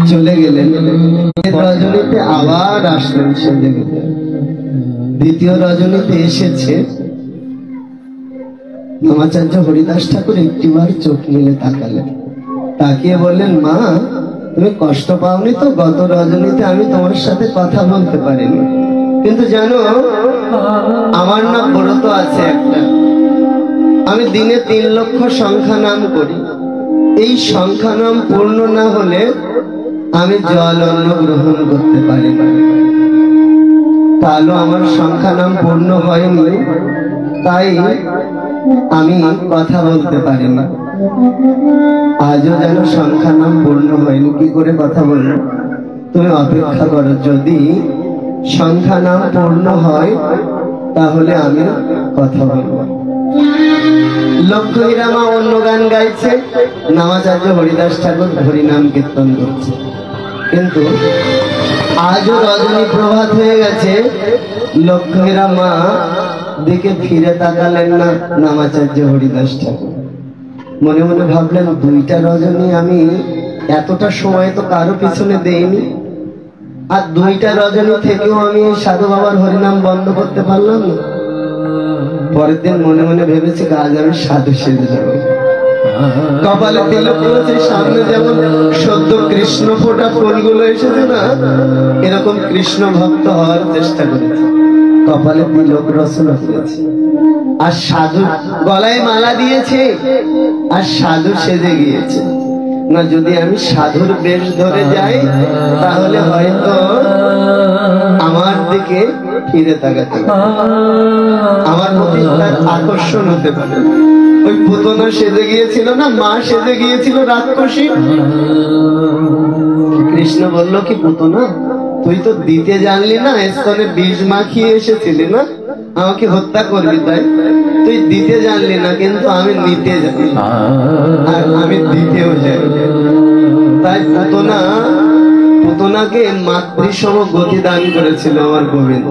চলে গেলেন। রজনীতে আবার আসলেন সেজে গেলে। দ্বিতীয় রজনীতে এসেছে, নামাচার্য হরিদাস ঠাকুর একটিবার চোখ মিলে তাকালেন, তাকিয়ে বললেন, মা তুমি কষ্ট পাওনি তো? গত রজনীতে আমি তোমার সাথে কথা বলতে পারিনি, কিন্তু জানো আমার না ব্রত আছে একটা, আমি দিনে 3 লক্ষ সংখ্যা নাম করি। এই সংখ্যা নাম পূর্ণ না হলে আমি জল অন্ন গ্রহণ করতে পারি না। তাহলে আমার সংখ্যা নাম পূর্ণ হয়নি, তাই আমি কথা বলতে পারি না। আজও যেন সংখ্যা নাম পূর্ণ হয়নি, কি করে কথা বলবো? তুমি অপেক্ষা করো, যদি সংখ্যা নাম পূর্ণ হয় তাহলে আমি কথা বলবো। লক্ষ্মীরামা অন্য গান গাইছে, নামাচার্য হরিদাস ঠাকুর হরিনাম কীর্তন করছে। কিন্তু আজও রজনী প্রভাত হয়ে গেছে, লক্ষ্মীরামা দিকে ফিরে তাকালেন না নামাচার্য হরিদাস ঠাকুর। মনে মনে ভাবলেন, 2টা রজনী আমি এতটা সময় তো কারো পিছনে দেইনি, আর 2টা রজনী থেকেও আমি সাধু বাবার হরিনাম বন্ধ করতে পারলাম না। পরের দিন মনে মনে ভেবেছি, আজ আমি সাধু সেজে যাব। কপালে তিলক করেছে, সামনে যেমন সদ্য কৃষ্ণ ফোটা ফুলগুলো এসেছে না, এরকম কৃষ্ণ ভক্ত হওয়ার চেষ্টা করেছে। কপালে তিলক রচনা করেছে, আর সাধু গলায় মালা দিয়েছে, আর সাধু সেজে গিয়েছে। না, যদি আমি সাধুর বেশ ধরে যাই তাহলে হয়তো আমার দিকে ফিরে তাকাতে পারে, আমার প্রতি তার আকর্ষণ হতে পারে। ওই পুতনা সেজে গিয়েছিল না, মা সেজে গিয়েছিল রাক্ষসী। কৃষ্ণ বলল, কি পুতনা, তুই তো দিতে জানলি না, স্তনে বিষ মাখিয়ে এসেছিলি না, আমাকে হত্যা করবি, তাই তুই দিতে জানলি না, কিন্তু আমি নিতে জানি, আর আমি দিতেও জানি। তাই পুতনাকে মাতৃসম গতি দান করেছিল আমার গোবিন্দ।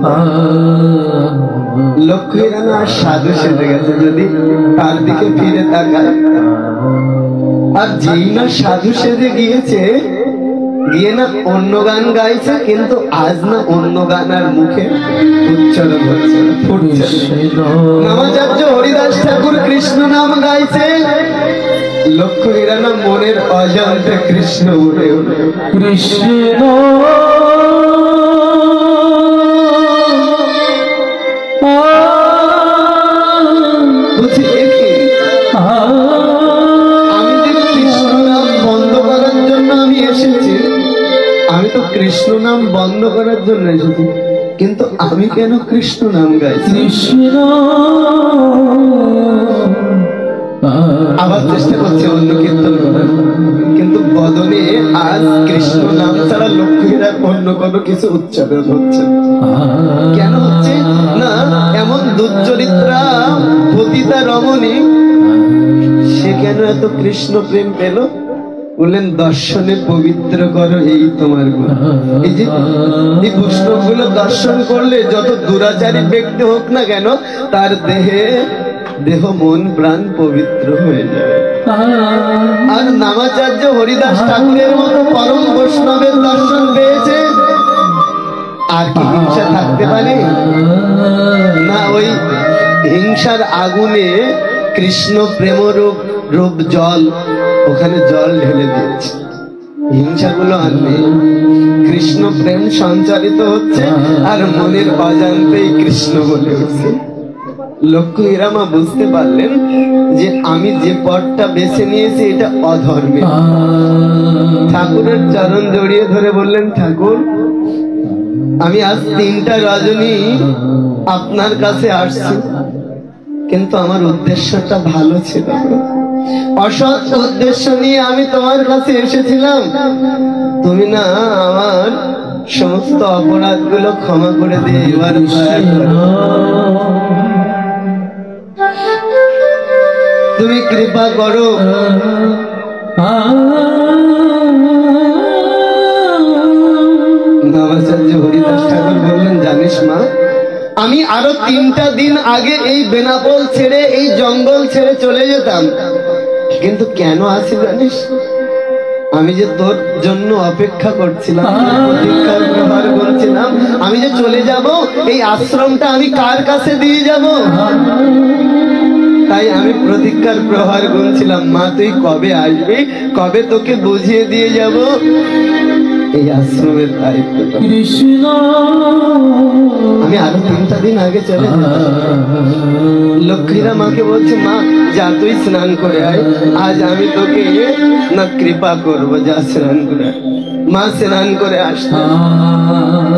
লক্ষ্মীরানা সাধু সেজে গেছে, যদি তার দিকে ফিরে তাকায়। আর যেই না সাধু সেজে গিয়েছে, গিয়ে না অন্য গান গাইছে, কিন্তু আজ না অন্য গান আর মুখে উচ্চারণ হচ্ছে না, ফুটছে। নামাচার্য হরিদাস ঠাকুর কৃষ্ণ নাম গাইছে, লক্ষ্মীরানা মনের অজান্তে কৃষ্ণ উঠে উঠে কৃষ্ণ বুঝি। আমি যে কৃষ্ণ নাম বন্ধ করার জন্য আমি এসেছি, আমি তো কৃষ্ণ নাম বন্ধ করার জন্য এসেছি, কিন্তু আমি কেন কৃষ্ণ নাম গাইছি? আবার চেষ্টা করছে অন্য কীর্তন করার, কিন্তু বদনে আজ কৃষ্ণ নাম ছাড়া লক্ষ্মীরা অন্য কোনো কিছু উচ্চারণ হচ্ছে। কেন হচ্ছে না? এমন দুর্চরিত্রা পতিতা রমণী, সে কেন এত কৃষ্ণ প্রেম পেল? বললেন, দর্শনে পবিত্র করো, এই তোমার গুণ। এই যে এই বৈষ্ণব গুলো দর্শন করলে, যত দুরাচারী ব্যক্তি হোক না কেন, তার দেহ মন প্রাণ পবিত্র হয়ে যাবে। আর নামাচার্য হরিদাস ঠাকুরের মতো পরম বৈষ্ণবের দর্শন পেয়েছে, আর কি হিংসা থাকতে পারে না? ওই হিংসার আগুনে কৃষ্ণ প্রেমরূপ জল, ওখানে জল ঢেলে দিয়েছে। হিংসাগুলো আর নেই, কৃষ্ণ প্রেম সঞ্চারিত হচ্ছে, আর মনের অজান্তেই কৃষ্ণ বলে উঠছে। লক্ষ্মীরামা বুঝতে পারলেন যে আমি যে পথটা বেছে নিয়েছি এটা অধর্মে। ঠাকুরের চরণ জড়িয়ে ধরে বললেন, ঠাকুর, আমি আজ 3টা রজনী আপনার কাছে আসছি, কিন্তু আমার উদ্দেশ্যটা ভালো ছিল, অসৎ উদ্দেশ্য নিয়ে আমি তোমার কাছে এসেছিলাম। তুমি না আমার সমস্ত অপরাধগুলো ক্ষমা করে দিয়ে এবার তুমি কৃপা করো। নামাচার্য হরিদাস ঠাকুর বললেন, জানিস মা, আমি আরো 3টা দিন আগে এই বেনাপোল ছেড়ে, এই জঙ্গল ছেড়ে চলে যেতাম, কিন্তু কেন আসি জানিস? আমি যে তোর জন্য অপেক্ষা করছিলাম, প্রতীক্ষার প্রহার করছিলাম, আমি যে চলে যাব, এই আশ্রমটা আমি কার কাছে দিয়ে যাব? তাই আমি প্রতীক্ষার প্রহার গুনছিলাম, মা তুই কবে আসবি, কবে তোকে বুঝিয়ে দিয়ে যাব এই আশ্রমের দায়িত্বটা। আমি আরো 3টা দিন আগে চলে যাব। লক্ষ্মীরা মাকে বলছে, মা যা তুই স্নান করে আয়, আজ আমি তোকে না কৃপা করবো, যা স্নান করে আয়। মা স্নান করে আসতো,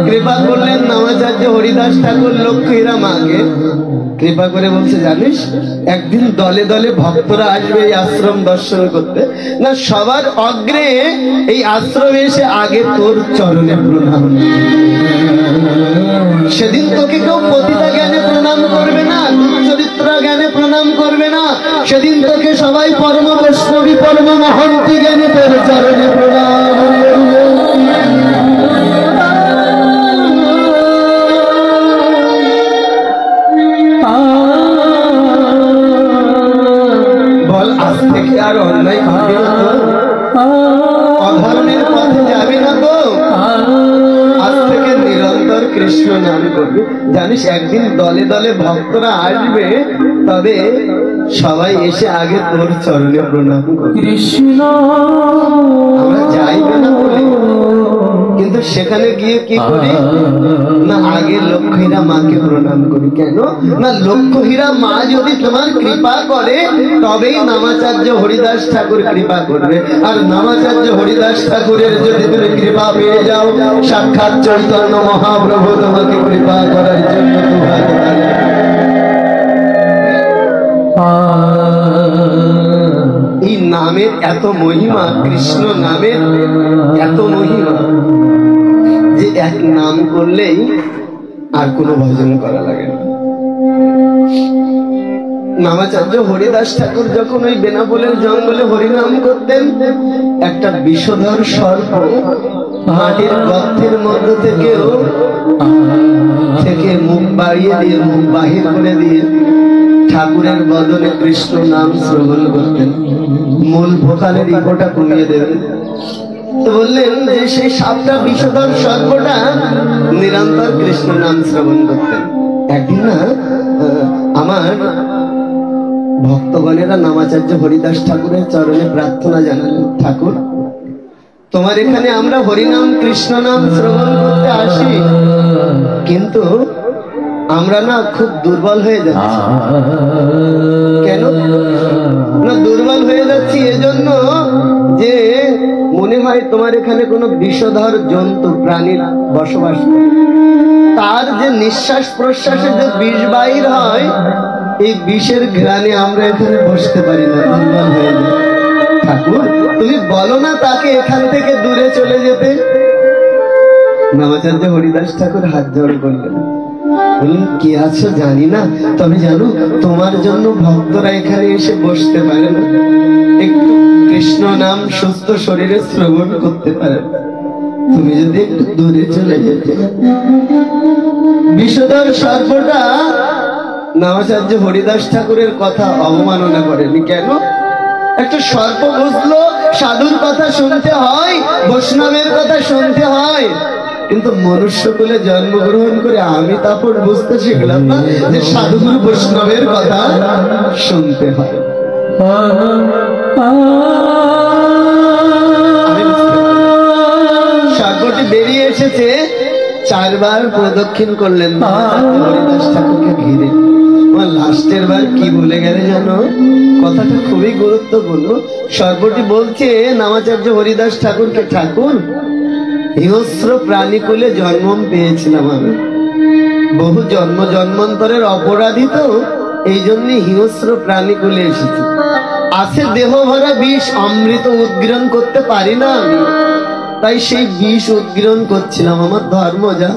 কৃপা করলেন নামাচার্য হরিদাস ঠাকুর লক্ষ্মীরা মাকে কৃপা করে বলছে, জানিস একদিন দলে দলে ভক্তরা আসবে এই আশ্রম দর্শন করতে, না সবার অগ্রে এই আশ্রমে এসে আগে তোর চরণে প্রণাম। সেদিন তোকে কেউ পতিতা জ্ঞানে প্রণাম করবে না, চরিত্র জ্ঞানে প্রণাম করবে না, সেদিন তোকে সবাই পরম বৈষ্ণবী পরম মহন্তি জ্ঞানে তোর চরণে প্রণাম করবে। বল আজ থেকে আর অন্যায় করবি না তো, অধর্মের পথে যাবি না তো, আজ থেকে নিরন্তর কৃষ্ণ নাম করবি। জানিস একদিন দলে দলে ভক্তরা আসবে, তবে সবাই এসে আগে তোর চরণে প্রণাম করবে। কৃষ্ণ আমরা যাইবে না বলে, কিন্তু সেখানে গিয়ে কি করি না, আগে লক্ষ্মীরা মাকে প্রণাম করি। কেন না, লক্ষ্মীরা মা যদি তোমার কৃপা করে, তবেই নামাচার্য হরিদাস ঠাকুর কৃপা করবে। আর নামাচার্য হরিদাস ঠাকুরের যদি তুমি কৃপা পেয়ে যাও, সাক্ষাৎ চৈতন্য মহাপ্রভু তোমাকে কৃপা করার জন্য এই নামের এত মহিমা, কৃষ্ণ নামের এত মহিমা যে এক নাম করলেই আর কোনো ভজন করা লাগে না। নামাচার্য হরিদাস ঠাকুর যখন ওই বেনাপোলের জঙ্গলে হরিনাম করতেন, একটা বিষধর সর্প মাটির গর্তের মধ্য থেকে মুখ বাড়িয়ে দিয়ে, মুখ বাহির করে দিয়ে ঠাকুরের বদনে কৃষ্ণ নাম শ্রবণ করতেন। মূল ভোকালের ইকোটা কমিয়ে দেবেন। তো বললেন যে সেই সাপটা বিষধর সর্পটা নিরন্তর কৃষ্ণ নাম শ্রবণ করতেন। একদিন না আমার ভক্তগণেরা নামাচার্য হরিদাস ঠাকুরের চরণে প্রার্থনা জানালেন, ঠাকুর তোমার এখানে আমরা হরিনাম কৃষ্ণ নাম শ্রবণ করতে আসি, কিন্তু আমরা না খুব দুর্বল হয়ে যাচ্ছি। কেন না দুর্বল হয়ে যাচ্ছি? এজন্য যে মনে হয় তোমার এখানে কোনো বিষধর জন্তু প্রাণীর বসবাস করে, তার যে নিঃশ্বাস প্রশ্বাসে যে বিষ বাহির হয়, এই বিষের ঘ্রাণে আমরা এখানে বসতে পারি না, দুর্বল হয়ে যায়। ঠাকুর তুমি বলো না তাকে এখান থেকে দূরে চলে যেতে। নামাচার্য হরিদাস ঠাকুর হাত জোড় করলেন, বললেন কি আছো জানি না, তবে জানো তোমার জন্য ভক্তরা এখানে এসে বসতে পারে না, একটু কৃষ্ণ নাম সুস্থ শরীরে শ্রবণ করতে পারে, তুমি যদি একটু দূরে চলে যেতে। বিষধর সর্পটা নামাচার্য হরিদাস ঠাকুরের কথা অবমাননা করেনি। কেন? একটা সর্প বুঝলো সাধুর কথা শুনতে হয়, বৈষ্ণবের কথা শুনতে হয়, কিন্তু মনুষ্যকুলে জন্মগ্রহণ করে আমি তারপর বুঝতে শিখলাম না যে সাধুগুরু বৈষ্ণবের কথা শুনতে হয়। সর্পটি বেরিয়ে এসেছে, 4 বার প্রদক্ষিণ করলেন হরিদাস ঠাকুরকে ঘিরে। লাস্টের বার কি বলে গেলে জানো? কথাটা খুবই গুরুত্বপূর্ণ। সর্বটি বলছে নামাচার্য হরিদাস ঠাকুরকে, ঠাকুর হিংস্র প্রাণীকুলে জন্ম পেয়েছিলাম আমি, বহু জন্ম জন্মান্তরের অপরাধী, তো এই জন্য হিংস্র প্রাণীকুলে এসেছি। আছে দেহ ভরা বিষ, অমৃত উদ্গীরণ করতে পারি না আমি, তাই সেই বিষ উদ্গীরণ করছিলাম, আমার ধর্ম যা।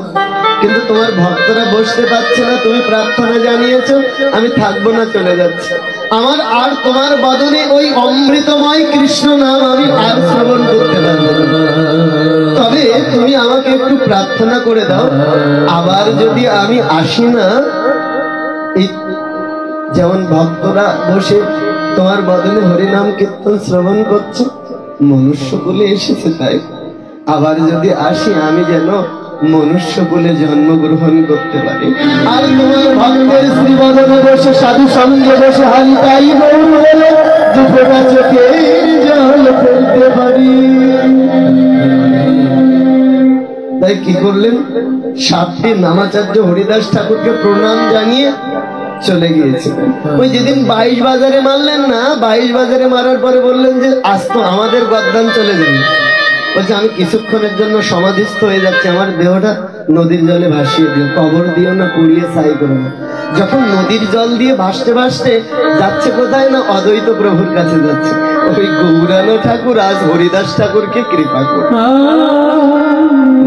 কিন্তু তোমার ভক্তরা বসতে পারছে না, তুমি প্রার্থনা জানিয়েছো, আমি থাকবো না, চলে যাচ্ছে। আমার আর তোমার বদনে ওই অমৃতময় কৃষ্ণ নাম আমি আর শ্রবণ করতে পারবো না। তবে তুমি আমাকে একটু প্রার্থনা করে দাও, আবার যদি আমি আসি না, এই যেমন ভক্তরা বসে তোমার বদনে হরিনাম কীর্তন শ্রবণ করছে, মনুষ্য কুলে এসেছে, তাই আবার যদি আসি আমি যেন মনুষ্য কুলে জন্মগ্রহণ করতে পারি, আর তোমার ভক্তের শ্রীবদনে বসে সাধু সঙ্গে বসে হালকাই বলে দুপোটা চোখের জল ফেলতে পারি। তাই কি করলেন? সাতটি নামাচার্য হরিদাস ঠাকুরকে প্রণাম জানিয়ে চলে গিয়েছিলেন। ওই যেদিন 22 বাজারে মারলেন না, 22 বাজারে মারার পরে বললেন যে আজ তো আমাদের গদ্দান চলে যাবে। বলছে আমি কিছুক্ষণের জন্য সমাধিস্থ হয়ে যাচ্ছি, আমার দেহটা নদীর জলে ভাসিয়ে দিও, কবর দিও না, পুড়িয়ে ছাই করো না। যখন নদীর জল দিয়ে ভাসতে ভাসতে যাচ্ছে কোথায় না, অদ্বৈত প্রভুর কাছে যাচ্ছে। ওই গৌরানো ঠাকুর আজ হরিদাস ঠাকুরকে কৃপা করে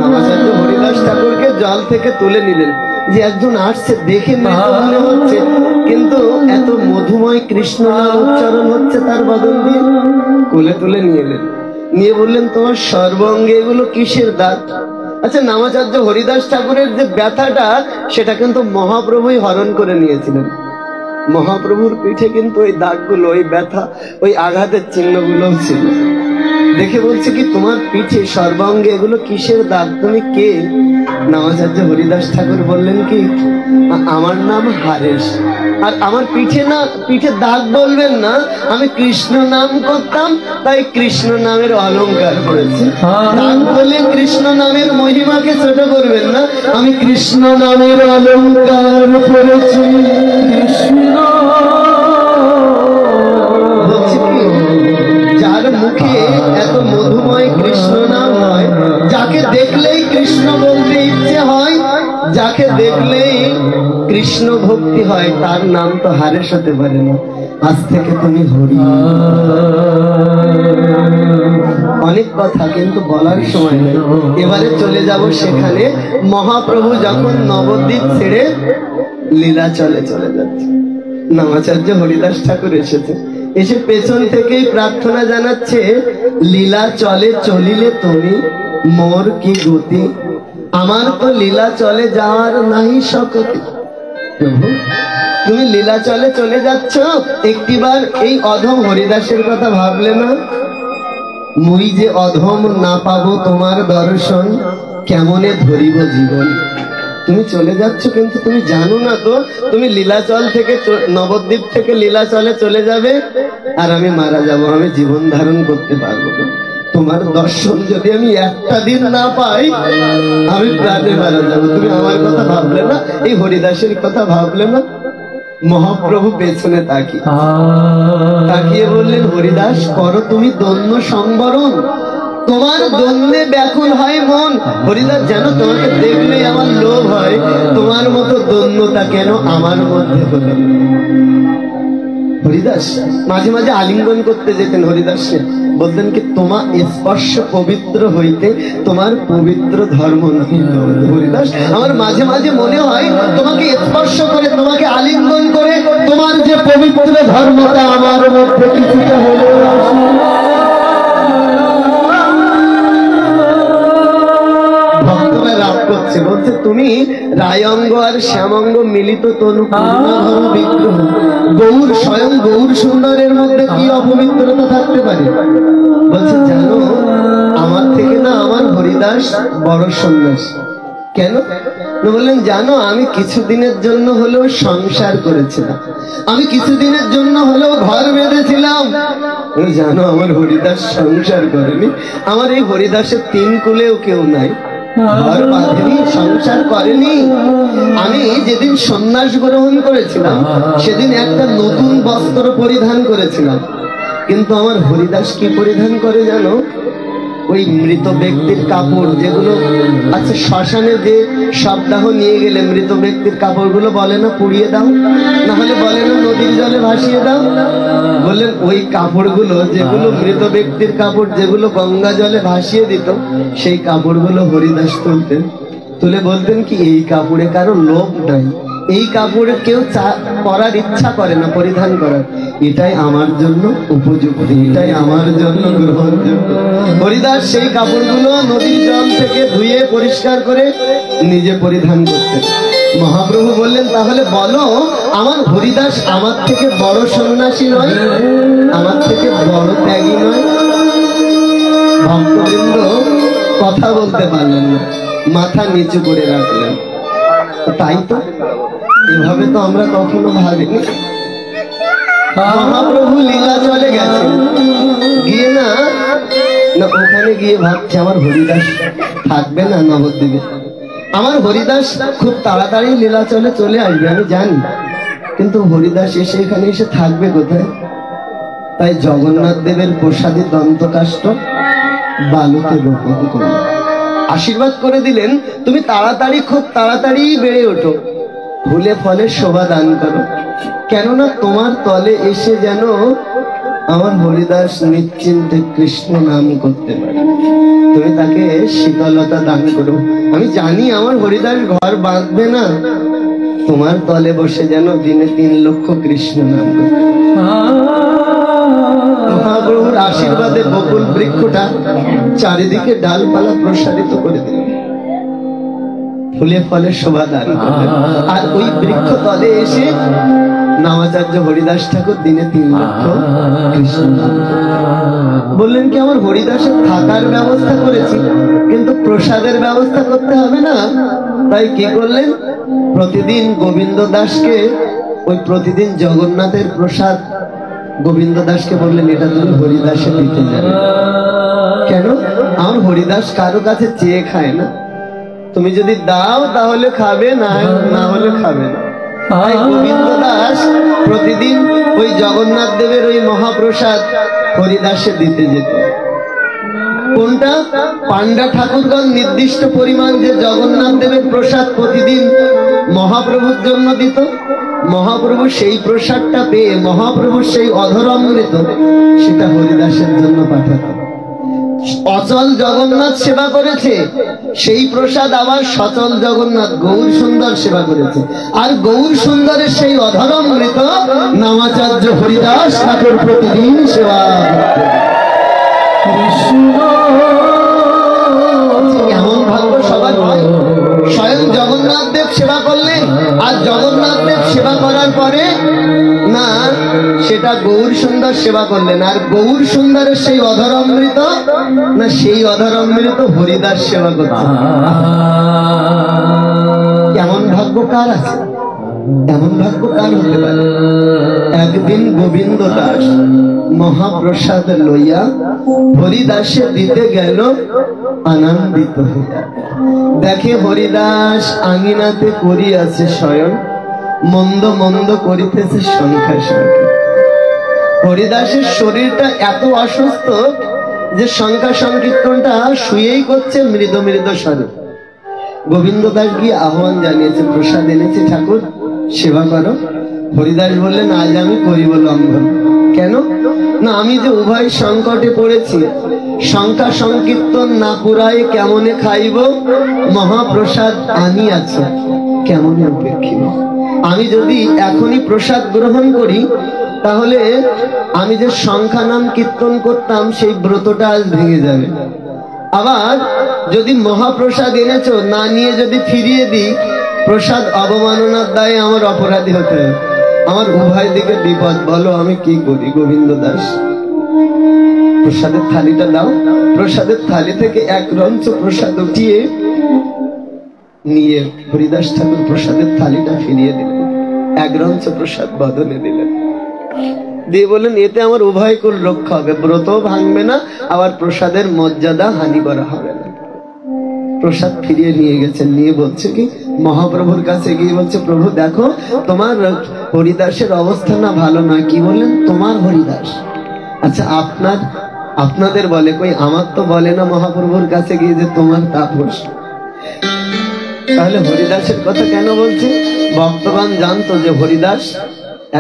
নামাচার্য হরিদাস ঠাকুরকে জল থেকে তুলে নিলেন। যে একজন আসছে দেখে মনে হচ্ছে, কিন্তু এত মধুময় কৃষ্ণ নাম উচ্চারণ হচ্ছে তার বদন দিয়ে, কোলে তুলে নিয়ে এলেন। নিয়ে বললেন তোমার সর্বাঙ্গে এগুলো কিসের দাগ? আচ্ছা, নামাচার্য হরিদাস ঠাকুরের যে ব্যথাটা সেটা কিন্তু মহাপ্রভুই হরণ করে নিয়েছিলেন। মহাপ্রভুর পিঠে কিন্তু ওই দাগগুলো, ওই ব্যথা, ওই আঘাতের চিহ্নগুলো ছিল। দেখে বলছে কি তোমার পিঠে সর্বাঙ্গে এগুলো কিসের দাগ, তুমি কে? নামাচার্য হরিদাস ঠাকুর বললেন কি আমার নাম হারেশ, আর আমার পিঠে দাগ বলবেন না, আমি কৃষ্ণ নাম করতাম তাই কৃষ্ণ নামের অলংকার করেছি। দাগ বলে কৃষ্ণ নামের মহিমাকে ছোট করবেন না, আমি কৃষ্ণ নামের অলংকার করেছি। কৃষ্ণ যার মুখে এত মধুময় কৃষ্ণ নাম হয়, যাকে দেখলেই কৃষ্ণ বলতে ইচ্ছে হয়, যাকে দেখলেই কৃষ্ণ ভক্তি হয়, তার নাম তো হারেশ হতে পারে না। আজ থেকে তুমি হরি। অনেক কথা কিন্তু বলার সময় নেই, এবারে চলে যাব সেখানে মহাপ্রভু যখন নবদ্বীপ ছেড়ে লীলাচলে চলে যাচ্ছে। নামাচার্য হরিদাস ঠাকুর এসেছে, এসে পেছন থেকেই প্রার্থনা জানাচ্ছে, লীলা চলে চলিলে তুমি মোর কি গতি, আমার তো লীলা চলে যাওয়ার নাই শক্তি। প্রভু তুমি লীলা চলে চলে যাচ্ছ, একটিবার এই অধম হরিদাসের কথা ভাবলে না? মুই যে অধম না পাবো তোমার দর্শন, কেমনে ধরিব জীবন। তুমি চলে যাচ্ছ কিন্তু তুমি জানো না তো তুমি লীলাচল থেকে, নবদ্বীপ থেকে লীলাচলে চলে যাবে, আর আমি মারা যাব, আমি জীবন ধারণ করতে পারবো না। তোমার দর্শন যদি আমি একটা দিন না পাই, আমি প্রাণে মারা যাবো। তুমি আমার কথা ভাবলে না, এই হরিদাসের কথা ভাবলে না? মহাপ্রভু পেছনে তাকিয়ে বললেন, হরিদাস করো তুমি দৈন্য সংবরণ, তোমার দৈন্যে ব্যাকুল হয় মন। হরিদাস যেন তোমাকে দেখলেই আমার লোভ হয়, তোমার মতো দৈন্যতা কেন আমার মধ্যে হলো। হরিদাস মাঝে মাঝে আলিঙ্গন করতে যেতেন হরিদাসকে, বলতেন কি তোমার স্পর্শ পবিত্র হইতে তোমার পবিত্র ধর্ম নহিত। হরিদাস আমার মাঝে মাঝে মনে হয় তোমাকে স্পর্শ করে, তোমাকে আলিঙ্গন করে তোমার যে পবিত্র ধর্মটা আমার মধ্যে কিছুটা হলেও করছে। বলছে তুমি রায়ঙ্গ আর শ্যামঙ্গ মিলিত তনু পূর্ণধর বিগ্রহ, গৌর স্বয়ং গৌর সুন্দরের মধ্যে কি অপবিত্রতা থাকতে পারে? বলছে জানো আমার থেকে না আমার হরিদাস বড় সন্ন্যাস। কেন? বললেন জানো আমি কিছুদিনের জন্য হলেও সংসার করেছিলাম, আমি কিছুদিনের জন্য হলেও ঘর বেঁধেছিলাম। জানো আমার হরিদাস সংসার করেনি, আমার এই হরিদাসের 3 কুলেও কেউ নাই, ঘর বাঁধেনি, সংসার করেনি। আমি যেদিন সন্ন্যাস গ্রহণ করেছিলাম সেদিন একটা নতুন বস্ত্র পরিধান করেছিলাম, কিন্তু আমার হরিদাস কি পরিধান করে জানো? ওই মৃত ব্যক্তির কাপড় যেগুলো, আচ্ছা শ্মশানে যে শবদাহ নিয়ে গেলে মৃত ব্যক্তির কাপড়গুলো বলে না পুড়িয়ে দাও, না হলে বলে না নদীর জলে ভাসিয়ে দাও। বললেন ওই কাপড়গুলো, যেগুলো মৃত ব্যক্তির কাপড়, যেগুলো গঙ্গা জলে ভাসিয়ে দিত, সেই কাপড়গুলো হরিদাস তুলতেন, তুলে বলতেন কি এই কাপড়ে কারো লোভ নাই, এই কাপড়ে কেউ পরার ইচ্ছা করে না পরিধান করার, এটাই আমার জন্য উপযুক্ত, এটাই আমার জন্য গ্রহণযোগ্য। হরিদাস সেই কাপড়গুলো নদীর জল থেকে ধুয়ে পরিষ্কার করে নিজে পরিধান করতেন। মহাপ্রভু বললেন তাহলে বলো আমার হরিদাস আমার থেকে বড় সন্ন্যাসী নয়, আমার থেকে বড় ত্যাগী নয়? ভক্তবৃন্দ কথা বলতে পারলেন না, মাথা নিচু করে রাখলেন। তাই তো, এভাবে তো আমরা কখনো ভাবিনি। মহাপ্রভু লীলা চলে গেছে, গিয়ে না ওখানে গিয়ে ভাবছে আমার হরিদাস থাকবে না নবদ্বীপে, আমার হরিদাস খুব তাড়াতাড়ি লীলা চলে আসবে আমি জানি, কিন্তু হরিদাস এসে এখানে এসে থাকবে কোথায়? তাই জগন্নাথ দেবের প্রসাদী দন্তকাষ্ঠ বালুতে রোপণ করলেন, আশীর্বাদ করে দিলেন তুমি তাড়াতাড়ি খুব তাড়াতাড়ি বেড়ে ওঠো, ফুলে ফলে শোভা দান করো, কেননা তোমার তলে এসে যেন আমার হরিদাস নিশ্চিন্তে কৃষ্ণ নাম করতে পারে, তুমি তাকে শীতলতা দান করো। আমি জানি আমার হরিদাস ঘর বাঁধবে না, তোমার তলে বসে যেন দিনে 3 লক্ষ কৃষ্ণ নাম করতে। মহাপ্রভুর আশীর্বাদে বকুল বৃক্ষটা চারিদিকে ডালপালা প্রসারিত করে দিল, ফুলে ফলে শোভা দান করলেন। আর ওই বৃক্ষ তলে এসে নামাচার্য হরিদাস ঠাকুর দিনে 3 লক্ষ কৃষ্ণ নাম বললেন। কি আমার হরিদাসের থাকার ব্যবস্থা করেছি, কিন্তু প্রসাদের ব্যবস্থা করতে হবে না, তাই কি করলেন? প্রতিদিন গোবিন্দ দাসকে ওই প্রতিদিন জগন্নাথের প্রসাদ গোবিন্দ দাসকে বললেন এটা তুমি হরিদাসে দিতে যাবে। কেন? আমার হরিদাস কারো কাছে চেয়ে খায় না, তুমি যদি দাও তাহলে খাবে, না হলে খাবে না। তাই গোবিন্দ দাস প্রতিদিন ওই জগন্নাথ দেবের ওই মহাপ্রসাদ হরিদাসে দিতে যেত। কোনটা? পান্ডা ঠাকুরগণ নির্দিষ্ট পরিমাণ যে জগন্নাথ দেবের প্রসাদ প্রতিদিন মহাপ্রভুর জন্য দিত, মহাপ্রভু সেই প্রসাদটা পেয়ে মহাপ্রভুর সেই অধরমৃত সেটা হরিদাসের জন্য পাঠাত। অচল জগন্নাথ সেবা করেছে, সেই প্রসাদ আবার সচল জগন্নাথ গৌর সুন্দর সেবা করেছে, আর গৌর সুন্দরের সেই অধরমৃত নামাচার্য হরিদাস ঠাকুর প্রতিদিন সেবা এমন ভাগ্য সবার হয়। স্বয়ং জগন্নাথ দেব সেবা করলেন, আর জগন্নাথ দেব সেবা করার পরে না সেটা গৌর সুন্দর সেবা করলেন, আর গৌর সুন্দরের সেই অধরমৃত না সেই অধরমৃত হরিদাস সেবা করছে। এমন ভাগ্য কার আছে? এমন ভাগ্য কার হতে পারে? একদিন গোবিন্দ দাস মহাপ্রসাদ লইয়া হরিদাসে দিতে গেল, আনন্দিত হইয়া দেখে হরিদাস আঙিনাতে করিয়াছে শয়ন, মন্দ মন্দ করিতেছে সংখ্যা সংখ্যা। হরিদাসের শরীরটা এত অসুস্থ যে সংখ্যা সংকীর্তনটা শুয়েই করছে মৃদ মৃদ স্বরে। গোবিন্দ দাস গিয়ে আহ্বান জানিয়েছে, প্রসাদ এনেছে ঠাকুর সেবা করো। হরিদাস বললেন আজ আমি করিব লঙ্ঘন। কেন? না আমি যে উভয় সংকটে পড়েছি, সংখ্যা সংকীর্তন না পুরায় কেমনে খাইব, মহাপ্রসাদ আনিয়াছে কেমনে উপেক্ষিব। আমি যদি এখনই প্রসাদ গ্রহণ করি তাহলে আমি যে সংখ্যা নাম কীর্তন করতাম সেই ব্রতটা আজ ভেঙে যাবে। আবার যদি মহাপ্রসাদ এনেছো না নিয়ে যদি ফিরিয়ে দিই, প্রসাদ অবমাননার দায়ে আমার অপরাধী হতে হবে। আমার উভয় দিকে বিপদ, বলো আমি কি করি? গোবিন্দ দাস প্রসাদের থালিটা দাও। প্রসাদের থালি থেকে 1 রঞ্চ প্রসাদ উঠিয়ে নিয়ে হরিদাস ঠাকুর প্রসাদের থালিটা ফিরিয়ে দিলেন, 1 রঞ্চ প্রসাদ বদলে দিলেন, দিয়ে বললেন এতে আমার উভয় কুল রক্ষা হবে, ব্রত ভাঙবে না, আবার প্রসাদের মর্যাদা হানি করা হবে না। প্রসাদ ফিরিয়ে নিয়ে গেছেন, নিয়ে বলছে কি মহাপ্রভুর কাছে গিয়ে বলছে, প্রভু দেখো তোমার হরিদাসের অবস্থা না ভালো নয়। কি বললেন? তোমার হরিদাস? আচ্ছা আপনাদের বলে, কই আমার তো বলে না মহাপ্রভুর কাছে গিয়ে যে তোমার তাপস। তাহলে হরিদাসের কথা কেন বলছে? ভক্তগণ জানতো যে হরিদাস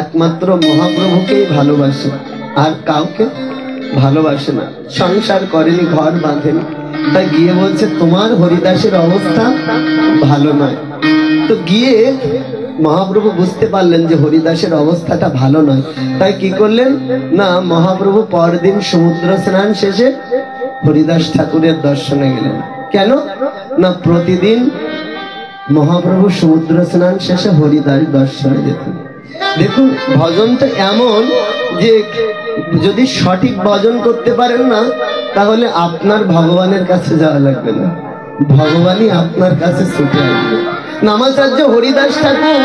একমাত্র মহাপ্রভুকেই ভালোবাসে, আর কাউকে ভালোবাসে না, সংসার করেনি, ঘর বাঁধেনি। তাই গিয়ে বলছে তোমার হরিদাসের অবস্থা ভালো নয়। তো গিয়ে মহাপ্রভু বুঝতে পারলেন যে হরিদাসের অবস্থাটা ভালো নয়, তাই কি করলেন না মহাপ্রভু পরদিন সমুদ্র স্নান শেষে হরিদাস ঠাকুরের দর্শনে গেলেন। কেন না প্রতিদিন মহাপ্রভু সমুদ্র স্নান শেষে হরিদাস দর্শনে যেতেন। দেখুন ভজনটা এমন যে যদি সঠিক ভজন করতে পারেন না তাহলে আপনার ভগবানের কাছে যাওয়া লাগবে না, ভগবানই আপনার কাছে ছুটে আসবে। নামাচার্য হরিদাস ঠাকুর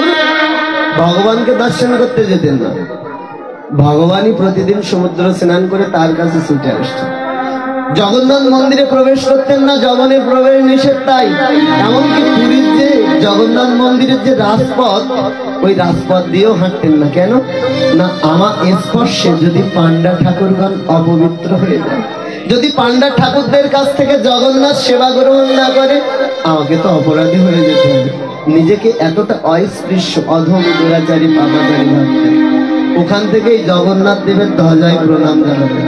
ভগবানকে দর্শন করতে যেতেন না, ভগবানই প্রতিদিন সমুদ্র স্নান করে তার কাছে ছুটে আসতেন। জগন্নাথ মন্দিরে প্রবেশ করতেন না, যমনের প্রবেশ নিষেধ। তাই এমনকি পুরীর যে জগন্নাথ মন্দিরের যে রাজপথ, ওই রাজপথ দিয়েও হাঁটতেন না। কেন না, আমার স্পর্শে যদি পান্ডা ঠাকুরগণ অপবিত্র হয়ে যায়, যদি পান্ডা ঠাকুরদের কাছ থেকে জগন্নাথ সেবা গ্রহণ না করে, আমাকে তো অপরাধী হয়ে যেতে হবে। নিজেকে এতটা অস্পৃশ্য, অধম, দুরাচারী, পাপাচারী ভাবতেন। ওখান থেকেই জগন্নাথ দেবের ধ্বজায় প্রণাম জানাতেন।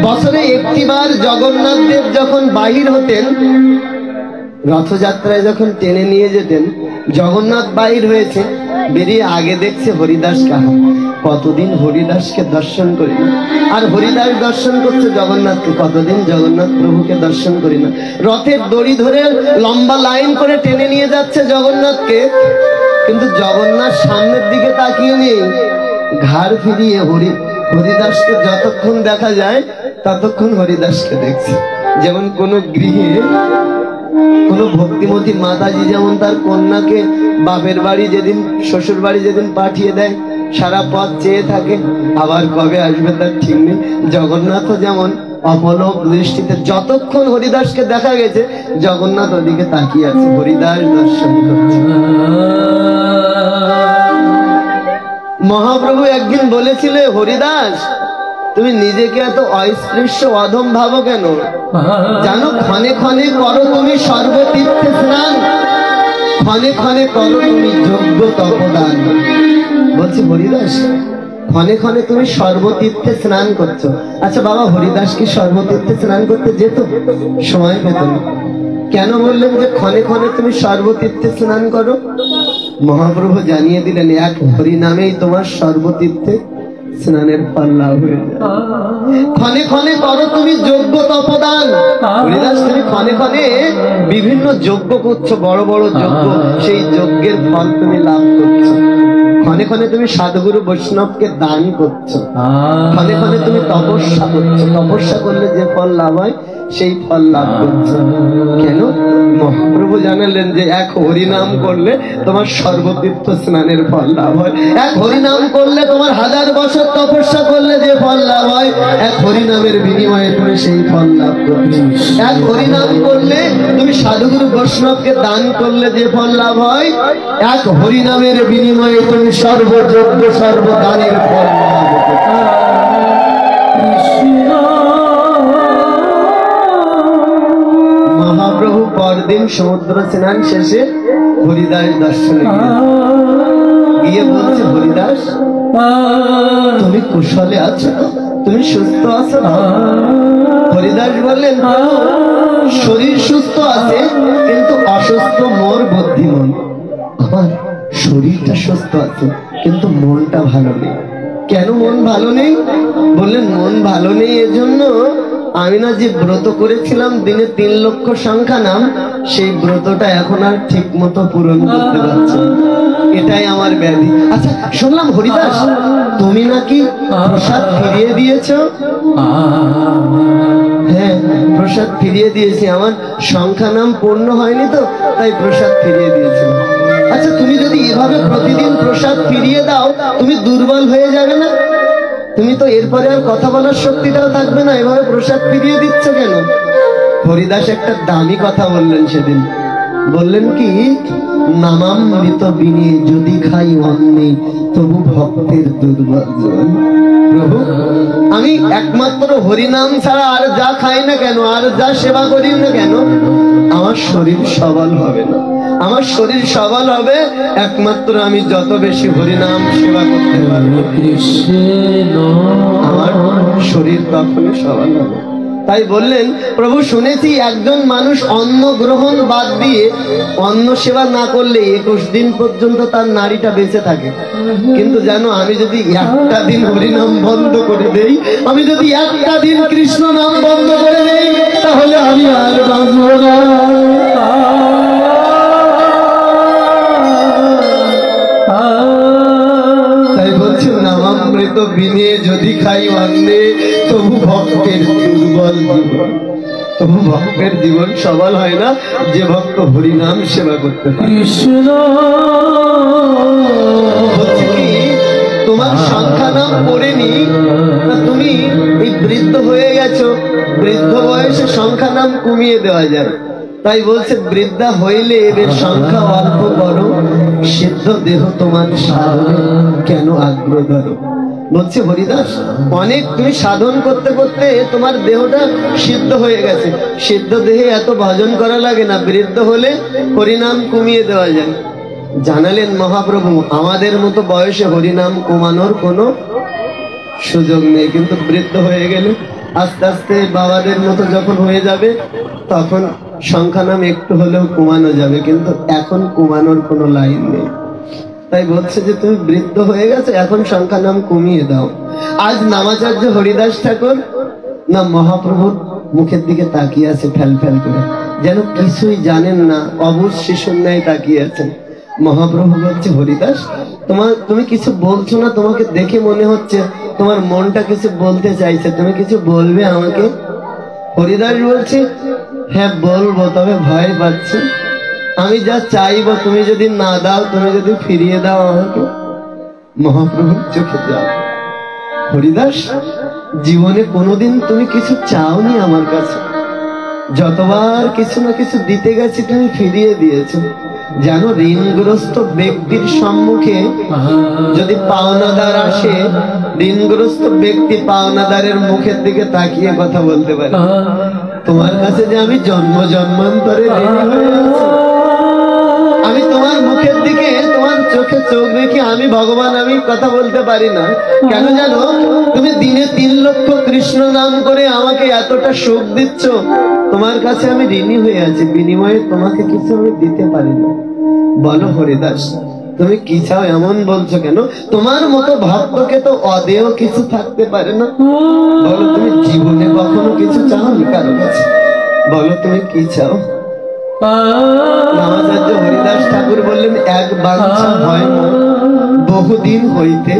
বছরে একটিবার জগন্নাথ দেব যখন বাহির হতেন, রথযাত্রায় যখন টেনে নিয়ে যেতেন, জগন্নাথ বাহির হয়েছে, বেরিয়ে আগে দেখছে হরিদাস কাহা। কতদিন হরিদাসকে দর্শন করি না, আর হরিদাস দর্শন করছে জগন্নাথকে। কতদিন জগন্নাথ প্রভুকে দর্শন করি না। রথের দড়ি ধরে লম্বা লাইন করে টেনে নিয়ে যাচ্ছে জগন্নাথকে, কিন্তু জগন্নাথ সামনের দিকে তাকিয়ে নেই, ঘাড় ফিরিয়ে হরিদাসকে যতক্ষণ দেখা যায় ততক্ষণ হরিদাসকে দেখছে। যেমন কোন গৃহে কোন ভক্তিমতী মাতাজি যেমন তার কন্যাকে বাপের বাড়ি যেদিন, শ্বশুর বাড়ি যেদিন পাঠিয়ে দেয়, সারা পথ চেয়ে থাকে আবার কবে আসবে তার ঠিক নেই। জগন্নাথও যেমন অপলক দৃষ্টিতে যতক্ষণ হরিদাসকে দেখা গেছে, জগন্নাথ ওদিকে তাকিয়ে আছে, হরিদাস দর্শন করছে। মহাপ্রভু একদিন বলেছিলে, হরিদাস তুমি নিজেকে এত অস্পৃশ্য, অধম ভাবো কেন? জানো, ক্ষণে ক্ষণে করো তুমি সর্বতীর্থে স্নান, ক্ষণে ক্ষণে করো তুমি যজ্ঞ তপদান। বলছি হরিদাস, ক্ষণে ক্ষণে তুমি সর্বতীর্থে স্নান করছো। আচ্ছা বাবা, হরিদাস কি সর্বতীর্থে স্নান করতে যেত? সময় পেত না। কেন বললেন যে ক্ষণে ক্ষণে তুমি সর্বতীর্থে স্নান করো? মহাপ্রভু জানিয়ে দিলেন, এক হরি নামেই তোমার সর্বতীর্থে স্নানের ফল লাভ হয়ে যায়। ক্ষণে ক্ষণে করো তুমি যজ্ঞ তপদান। হরিদাস, তুমি ক্ষণে ক্ষণে বিভিন্ন যজ্ঞ করছো, বড় বড় যজ্ঞ, সেই যজ্ঞের ফল তুমি লাভ করছো। ক্ষণে ক্ষণে তুমি সাধুগুরু বৈষ্ণবকে দান করছো। ক্ষণে ক্ষণে তুমি তপস্যা করছো, তপস্যা করলে যে ফল লাভ হয় সেই ফল লাভ করছো। কেন? মহাপ্রভু জানালেন যে এক হরিনাম করলে তোমার সর্বতীর্থ স্নানের ফল লাভ হয়। এক হরিনাম করলে তোমার 1000 বছর তপস্যা করলে যে ফল লাভ হয়, এক হরিনামের বিনিময়ে তুমি সেই ফল লাভ করছো। এক হরিনাম করলে তুমি সাধুগুরু বৈষ্ণবকে দান করলে যে ফল লাভ হয়, এক হরিনামের বিনিময়ে তুমি সর্বযজ্ঞ সর্বদানের ফল লাভ করছো। মহাপ্রভু পরদিন সমুদ্র স্নান শেষে হরিদাস দর্শনে গিয়ে বলছে, হরিদাস তুমি কুশলে আছো, তুমি সুস্থ আছো? হরিদাস বললেন, শরীর সুস্থ আছে, কিন্তু অসুস্থ মোর বুদ্ধি মন। আমার শরীরটা সুস্থ আছে, কিন্তু মনটা ভালো নেই। কেন মন ভালো নেই? বললেন, মন ভালো নেই এজন্য আমি না যে ব্রত করেছিলাম দিনে 3 লক্ষ সংখ্যা নাম, সেই ব্রতটা এখন আর ঠিক মতো পূরণ করতে পারছি না। এটাই আমার ব্যাধি। আচ্ছা, শুনলাম হরিদাস তুমি নাকি প্রসাদ ফিরিয়ে দিয়েছো? হ্যাঁ, প্রসাদ ফিরিয়ে দিয়েছি, আমার সংখ্যা নাম পূর্ণ হয়নি তো, তাই প্রসাদ ফিরিয়ে দিয়েছি। আচ্ছা, তুমি যদি এভাবে প্রতিদিন প্রসাদ ফিরিয়ে দাও, তুমি দুর্বল হয়ে যাবে না? তুমি তো এরপরে আর কথা বলার শক্তিটাও থাকবে না, এভাবে প্রসাদ ফিরিয়ে দিচ্ছ কেন? হরিদাস একটা দামি কথা বললেন সেদিন। বললেন কি, নামামৃত বিনে যদি খাই অন্নে তবু ভক্তের দুর্বর্জন। প্রভু, আমি একমাত্র হরিনাম ছাড়া আর যা খাই না কেন, আর যা সেবা করি না কেন, আমার শরীর সবল হবে না। আমার শরীর সবল হবে একমাত্র আমি যত বেশি হরিনাম সেবা করতে পারবো, আমার শরীর তখনই সবল হবে। তাই বললেন, প্রভু শুনেছি একজন মানুষ অন্ন গ্রহণ বাদ দিয়ে অন্ন সেবা না করলে 21 দিন পর্যন্ত তার নারীটা বেঁচে থাকে। কিন্তু জানো, আমি যদি একটা দিন হরিনাম বন্ধ করে দেই, আমি যদি একটা দিন কৃষ্ণ নাম বন্ধ করে দেই, তাহলে আমি আর বাঁচব না। তাই বলছি, নামামৃত বিনে যদি খাই অন্নে তবু ভক্তের দুর্বল জীবন। ভক্তের জীবন সবল হয় না যে ভক্ত হরিনাম সেবা করতে পারে। হচ্ছে কি তোমার সংখ্যা নাম পড়েনি, তুমি এই বৃদ্ধ হয়ে গেছো, বৃদ্ধ বয়সে সংখ্যা নাম কমিয়ে দেওয়া যায়। তাই বলছে বৃদ্ধা হইলে এদের সংখ্যা অল্প করো, সিদ্ধ দেহ তোমার সাধনে কেন আগ্রহ ধরো। বলছে হরিদাস অনেক তুমি সাধন করতে করতে তোমার দেহটা সিদ্ধ হয়ে গেছে, সিদ্ধ দেহে এত ভজন করা লাগে না, বৃদ্ধ হলে হরিনাম কমিয়ে দেওয়া যায়। জানালেন মহাপ্রভু আমাদের মতো বয়সে হরিনাম কমানোর কোনো সুযোগ নেই, কিন্তু বৃদ্ধ হয়ে গেলে আস্তে আস্তে বাবাদের মতো যখন হয়ে যাবে তখন সংখ্যা নাম একটু হলেও কমানো যাবে, কিন্তু এখন কমানোর কোনো লাইন নেই। তাই বলছে যে তুমি বৃদ্ধ হয়ে গেছো, এখন সংখ্যা নাম কমিয়ে দাও। আজ নামাচার্য হরিদাস ঠাকুর না মহাপ্রভুর মুখের দিকে তাকিয়ে আছে ফেল ফেল করে, যেন কিছুই জানেন না, অবুঝ শিশুর ন্যায় তাকিয়ে আছেন। মহাপ্রভু বলছে হরিদাস তুমি কিছু বলছো না, তোমাকে দেখে মনে হচ্ছে তোমার মনটা কিছু বলতে চাইছে, তুমি কিছু বলবে আমাকে? হরিদাস বলছে হ্যাঁ বলবো, তবে ভয় পাচ্ছি। আমি যা চাইবো তুমি যদি না দাও, তুমি যদি ফিরিয়ে দাও আমাকে। মহাপ্রভুর চোখে যাও। হরিদাস জীবনে কোনোদিন তুমি কিছু চাওনি আমার কাছে, যতবার কিছু না কিছু দিতে গেছি তুমি ফিরিয়ে দিয়েছো। জানো ঋণগ্রস্ত ব্যক্তির সম্মুখে যদি পাওনাদার আসে, ঋণগ্রস্ত ব্যক্তি পাওনাদারের মুখের দিকে তাকিয়ে কথা বলতে পারে, তোমার কাছে যে আমি জন্ম জন্মান্তরে ঋণী হয়ে আছি, আমি তোমার মুখের দিকে তোমার চোখে চোখ রেখে আমি ভগবান আমি কথা বলতে পারি না। কেন জানো? তুমি দিনে 3 লক্ষ কৃষ্ণ নাম করে আমাকে এতটা সুখ দিচ্ছ, তোমার কাছে আমি ঋণী হয়ে আছি, বিনিময়ে তোমাকে কিছু আমি দিতে পারি না। বলো হরিদাস তুমি কি চাও এমন বলছো কেন? তোমার মতো ভক্তকে তো অদেয় কিছু থাকতে পারে না। বলো তুমি জীবনে কখনো কিছু চাওনি কারো কাছে? বলো তুমি কি চাও? নামাচার্য হরিদাস ঠাকুর বললেন এক বাঞ্ছা হয় না, বহুদিন হইতে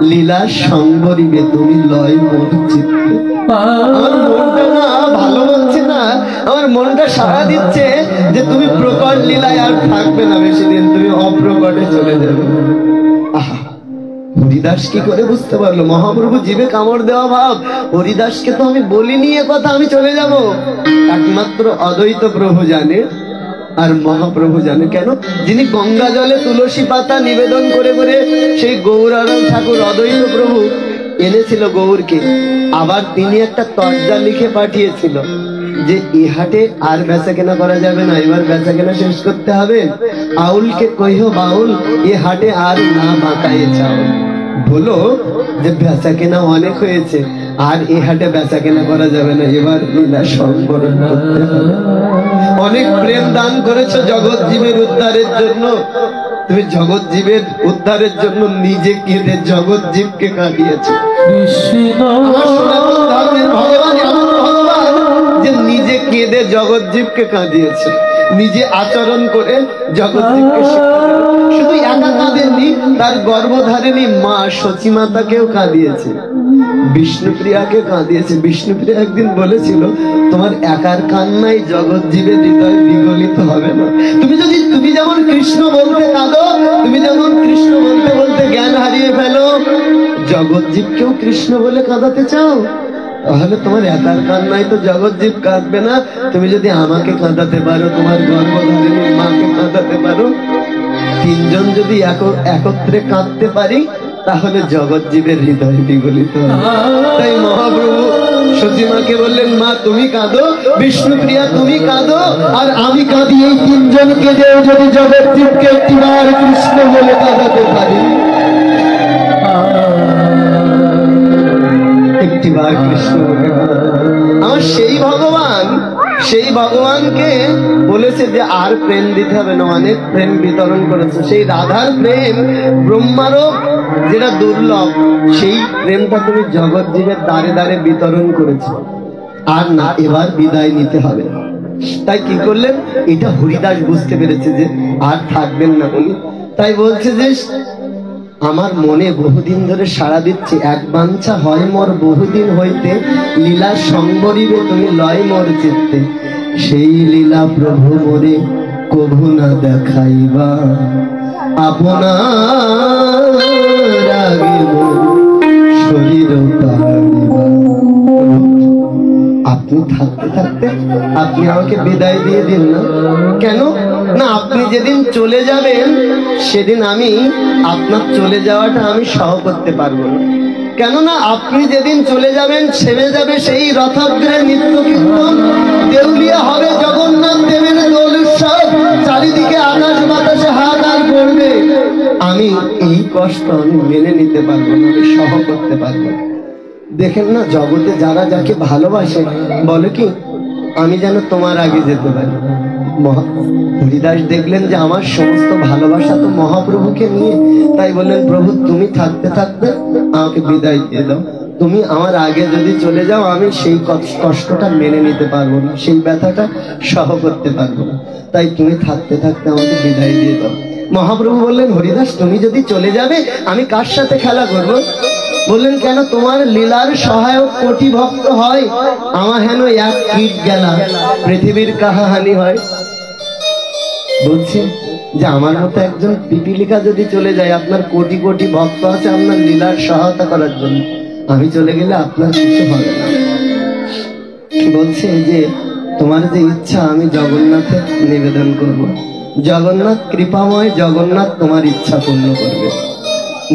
লীলা সংবরিবে তুমি লয় মোর চিত্তে। আমার মনটা না ভালো লাগছে না, আমার মনটা সাড়া দিচ্ছে যে তুমি প্রকট লীলায় আর থাকবে না বেশি দিন, তুমি অপ্রকটে চলে যাবে। আহা হরিদাস কি করে বুঝতে পারলো? মহাপ্রভু জীবে কামড় দেওয়া ভাব। হরিদাসকে তো আমি বলিনি এ কথা আমি চলে যাব, একমাত্র অদ্বৈত প্রভু জানে আর মহাপ্রভু জানে। কেন? যিনি গঙ্গা জলে তুলসী পাতা নিবেদন করে করে সেই গৌরারাম ঠাকুর অদ্বৈত প্রভু এনেছিল গৌরকে, আবার তিনি একটা তর্জা লিখে পাঠিয়েছিল যে এ হাটে আর বেচা কেনা করা যাবে না, এবার বেচা কেনা শেষ করতে হবে। আউলকে কইহ বাউল এ হাটে আর না বাঁকায়ে চাউল। বলো যে বেচা কেনা অনেক হয়েছে, আর এ হাটে বেচা কেনা করা যাবে না, এবার লীলা সংবরণ করতে হবে। অনেক প্রেম দান করেছো জগৎ জীবের উদ্ধারের জন্য, তুমি জগৎ জীবের উদ্ধারের জন্য নিজে কেঁদে জগৎ জীবকে কাঁদিয়েছো। ভগবান এমন ভগবান যে নিজে কেঁদে জগৎ জীবকে কাঁদিয়েছে, নিজে আচরণ করে জগৎ জীবকে শুধু একা কাঁদেননি, তার গর্ভধারিণী মা সচিমাতাকেও কাঁদিয়েছে, বিষ্ণুপ্রিয়াকে কাঁদিয়েছে। বিষ্ণুপ্রিয়া একদিন বলেছিল তোমার একার কান্নাই জগৎ জীবের হৃদয় বিগলিত হবে না। তুমি যেমন কৃষ্ণ বলতে কাঁদো, তুমি যেমন কৃষ্ণ বলতে বলতে জ্ঞান হারিয়ে ফেলো, জগৎ জীবকেও কৃষ্ণ বলে কাঁদাতে চাও, তাহলে তোমার একার কান্নাই তো জগৎ জীব কাঁদবে না। তুমি যদি আমাকে কাঁদাতে পারো, তোমার গর্ভধারিণী মাকে কাঁদাতে পারো, 3 জন যদি একত্রে কাঁদতে পারি, তাহলে জগৎ জীবের হৃদয় বিগলিত। তাই মহাপ্রভু সচিমাকে বললেন মা তুমি কাঁদো, বিষ্ণুপ্রিয়া তুমি কাঁদো, আর আমি কাঁদি। এই 3 জনকে যদি জগৎ জীবকে একটিবার কৃষ্ণ বলে কাঁদাতে পারি, একটিবার কৃষ্ণ বলে আমার সেই ভগবানকে বলেছে যে আর প্রেম দিতে হবে না, অনেক প্রেম বিতরণ করেছে। সেই রাধার প্রেম ব্রহ্মারও যেটা দুর্লভ, সেই প্রেমটা তুমি জগৎ জীবের দ্বারে দ্বারে বিতরণ করেছো। আর না, এবার বিদায় নিতে হবে। তাই কি করলেন? এটা হরিদাস বুঝতে পেরেছে যে আর থাকবেন না উনি। তাই বলছে যে আমার মনে বহুদিন ধরে সাড়া দিচ্ছে, এক বাঞ্ছা হয় মোর বহুদিন হইতে, লীলা সংবরিবে তুমি লয় মোর চিত্তে। সেই লীলা প্রভু মোরে কভু না দেখাইবা, আপনার আগে মোর শরীর কাড়িবা। আপনি থাকতে থাকতে আপনি আমাকে বিদায় দিয়ে দিন না। কেন না, আপনি যেদিন চলে যাবেন সেদিন আমি আপনার চলে যাওয়াটা আমি সহ করতে পারবো না। কেননা আপনি যেদিন চলে যাবেন ছেড়ে যাবে সেই রথগ্রে নিত্য কীর্তন, দেউলিয়া হবে জগন্নাথ দেবের দোল উৎসব, চারিদিকে আকাশ বাতাসে হাহাকার করবে। আমি এই কষ্ট আমি মেনে নিতে পারবো না, আমি সহ করতে পারবো না। দেখেন না, জগতে যারা যাকে ভালোবাসে বলে কি আমি যেন তোমার আগে যেতে পারি। হরিদাস দেখলেন যে আমার সমস্ত ভালোবাসা তো মহাপ্রভুকে নিয়ে, তাই বললেন প্রভু তুমি থাকতে থাকতে আমাকে বিদায় দিয়ে দাও। তুমি আমার আগে যদি চলে যাও আমি সেই কষ্টটা মেনে নিতে পারবো না, সেই ব্যথাটা সহ করতে পারবো না, তাই তুমি থাকতে থাকতে আমাকে বিদায় দিয়ে দাও। মহাপ্রভু বললেন হরিদাস তুমি যদি চলে যাবে আমি কার সাথে খেলা করবো? বললেন কেন, তোমার লীলার সহায়ক কোটি ভক্ত হয়, আমার হেন এক কীট গেলা পৃথিবীর কাহাহানি হয়। বলছি যে আমার মতো একজন পিপীলিকা যদি চলে যায়, আপনার কোটি কোটি ভক্ত আছে আপনার লীলার সহায়তা করার জন্য, আমি চলে গেলে আপনার কিছু হবে না। বলছে যে তোমার যে ইচ্ছা আমি জগন্নাথে নিবেদন করব, জগন্নাথ কৃপাময়, জগন্নাথ তোমার ইচ্ছা পূর্ণ করবে।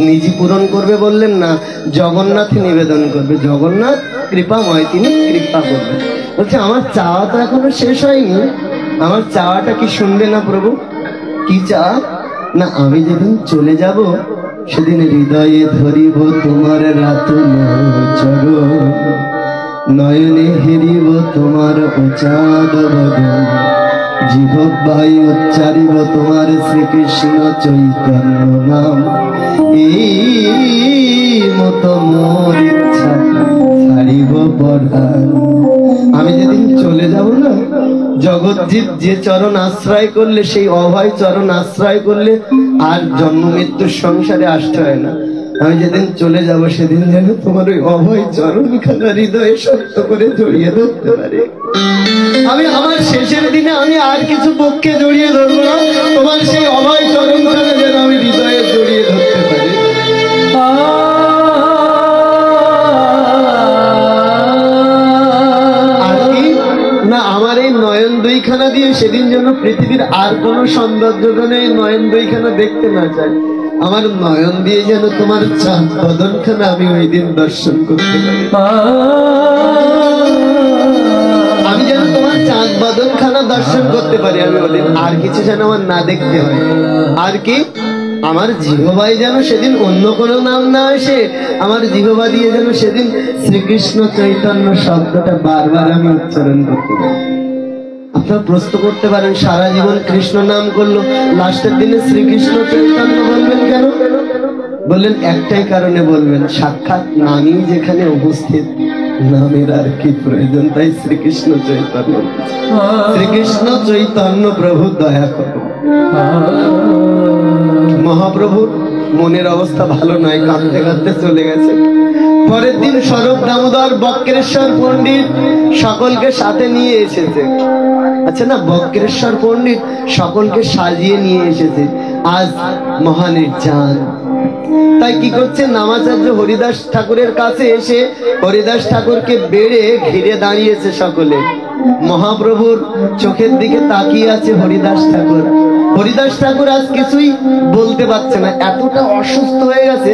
নিজে পূরণ করবে বললেন না, জগন্নাথ নিবেদন করবে, জগন্নাথ কৃপাময়, তিনি কৃপা করবেন। বলছে আমার চাওয়া তো এখনো শেষ হয়নি, আমার চাওয়াটা কি শুনবে না প্রভু? কি চাওয়া না, আমি যেদিন চলে যাব সেদিন হৃদয়ে ধরিব তোমার রাতুল চরণ, নয়নে হেরিব তোমার উচাদ বদন, জিহ্বায় উচ্চারিব তোমার শ্রীকৃষ্ণ চৈতন্য নাম। এই মতো মোর ইচ্ছা ছাড়িব পরাণ। আমি যেদিন চলে যাব না, জগৎজীব যে চরণ আশ্রয় করলে, সেই অভয় চরণ আশ্রয় করলে আর জন্ম মৃত্যুর সংসারে আসতে হয় না। আমি যেদিন চলে যাব সেদিন যেন তোমার ওই অভয় চরণ খানা হৃদয়ে শক্ত করে জড়িয়ে ধরতে পারে। আমি আমার শেষের দিনে আমি আর কিছু পক্ষে জড়িয়ে ধরবো না, তোমার সেই অভয় চরণ খানা যেন আমি হৃদয়ে জড়িয়ে ধরতে পারি। আর কি না, আমার এই নয়ন দুইখানা দিয়ে সেদিন যেন পৃথিবীর আর কোন সৌন্দর্য যেন এই নয়ন দুইখানা দেখতে না চায়, আমার নয়ন দিয়ে যেন তোমার চাঁদ বদনখানা আমি ওই দিন দর্শন করতে পারি। আমি যেন তোমার চাঁদ বদনখানা দর্শন করতে পারি আমি ওদিন, আর কিছু যেন আমার না দেখতে হয়। আর কি, আমার জিহ্বায় যেন সেদিন অন্য কোনো নাম না আসে, আমার জিহ্বা দিয়ে যেন সেদিন শ্রীকৃষ্ণ চৈতন্য শব্দটা বারবার আমি উচ্চারণ করতে পারি। আপনারা প্রশ্ন করতে পারেন সারা জীবন কৃষ্ণ নাম করলো, লাস্টের দিনে শ্রীকৃষ্ণ চৈতন্য বলবেন কেন? বললেন একটাই কারণে বলবেন, সাক্ষাৎ নামই যেখানে উপস্থিত, নামের আর কি প্রয়োজন? তাই শ্রীকৃষ্ণ চৈতন্য, শ্রীকৃষ্ণ চৈতন্য প্রভু দয়া করো। মহাপ্রভুর মনের অবস্থা ভালো নয়, কাঁদতে কাঁদতে চলে গেছে। পরের দিন স্বরূপ দামোদর বক্রেশ্বর পণ্ডিত সকলকে সাথে নিয়ে এসেছে। আচ্ছা না, বক্রেশ্বর পণ্ডিত সকলকে সাজিয়ে নিয়ে এসেছে, আজ মহানির্জান। তাই কি করছে, নামাচার্য হরিদাস ঠাকুরের কাছে এসে হরিদাস ঠাকুরকে বেড়ে ঘিরে দাঁড়িয়েছে সকলে। মহাপ্রভুর চোখের দিকে তাকিয়ে আছে হরিদাস ঠাকুর। হরিদাস ঠাকুর আজ কিছুই বলতে পারছে না, এতটা অসুস্থ হয়ে গেছে।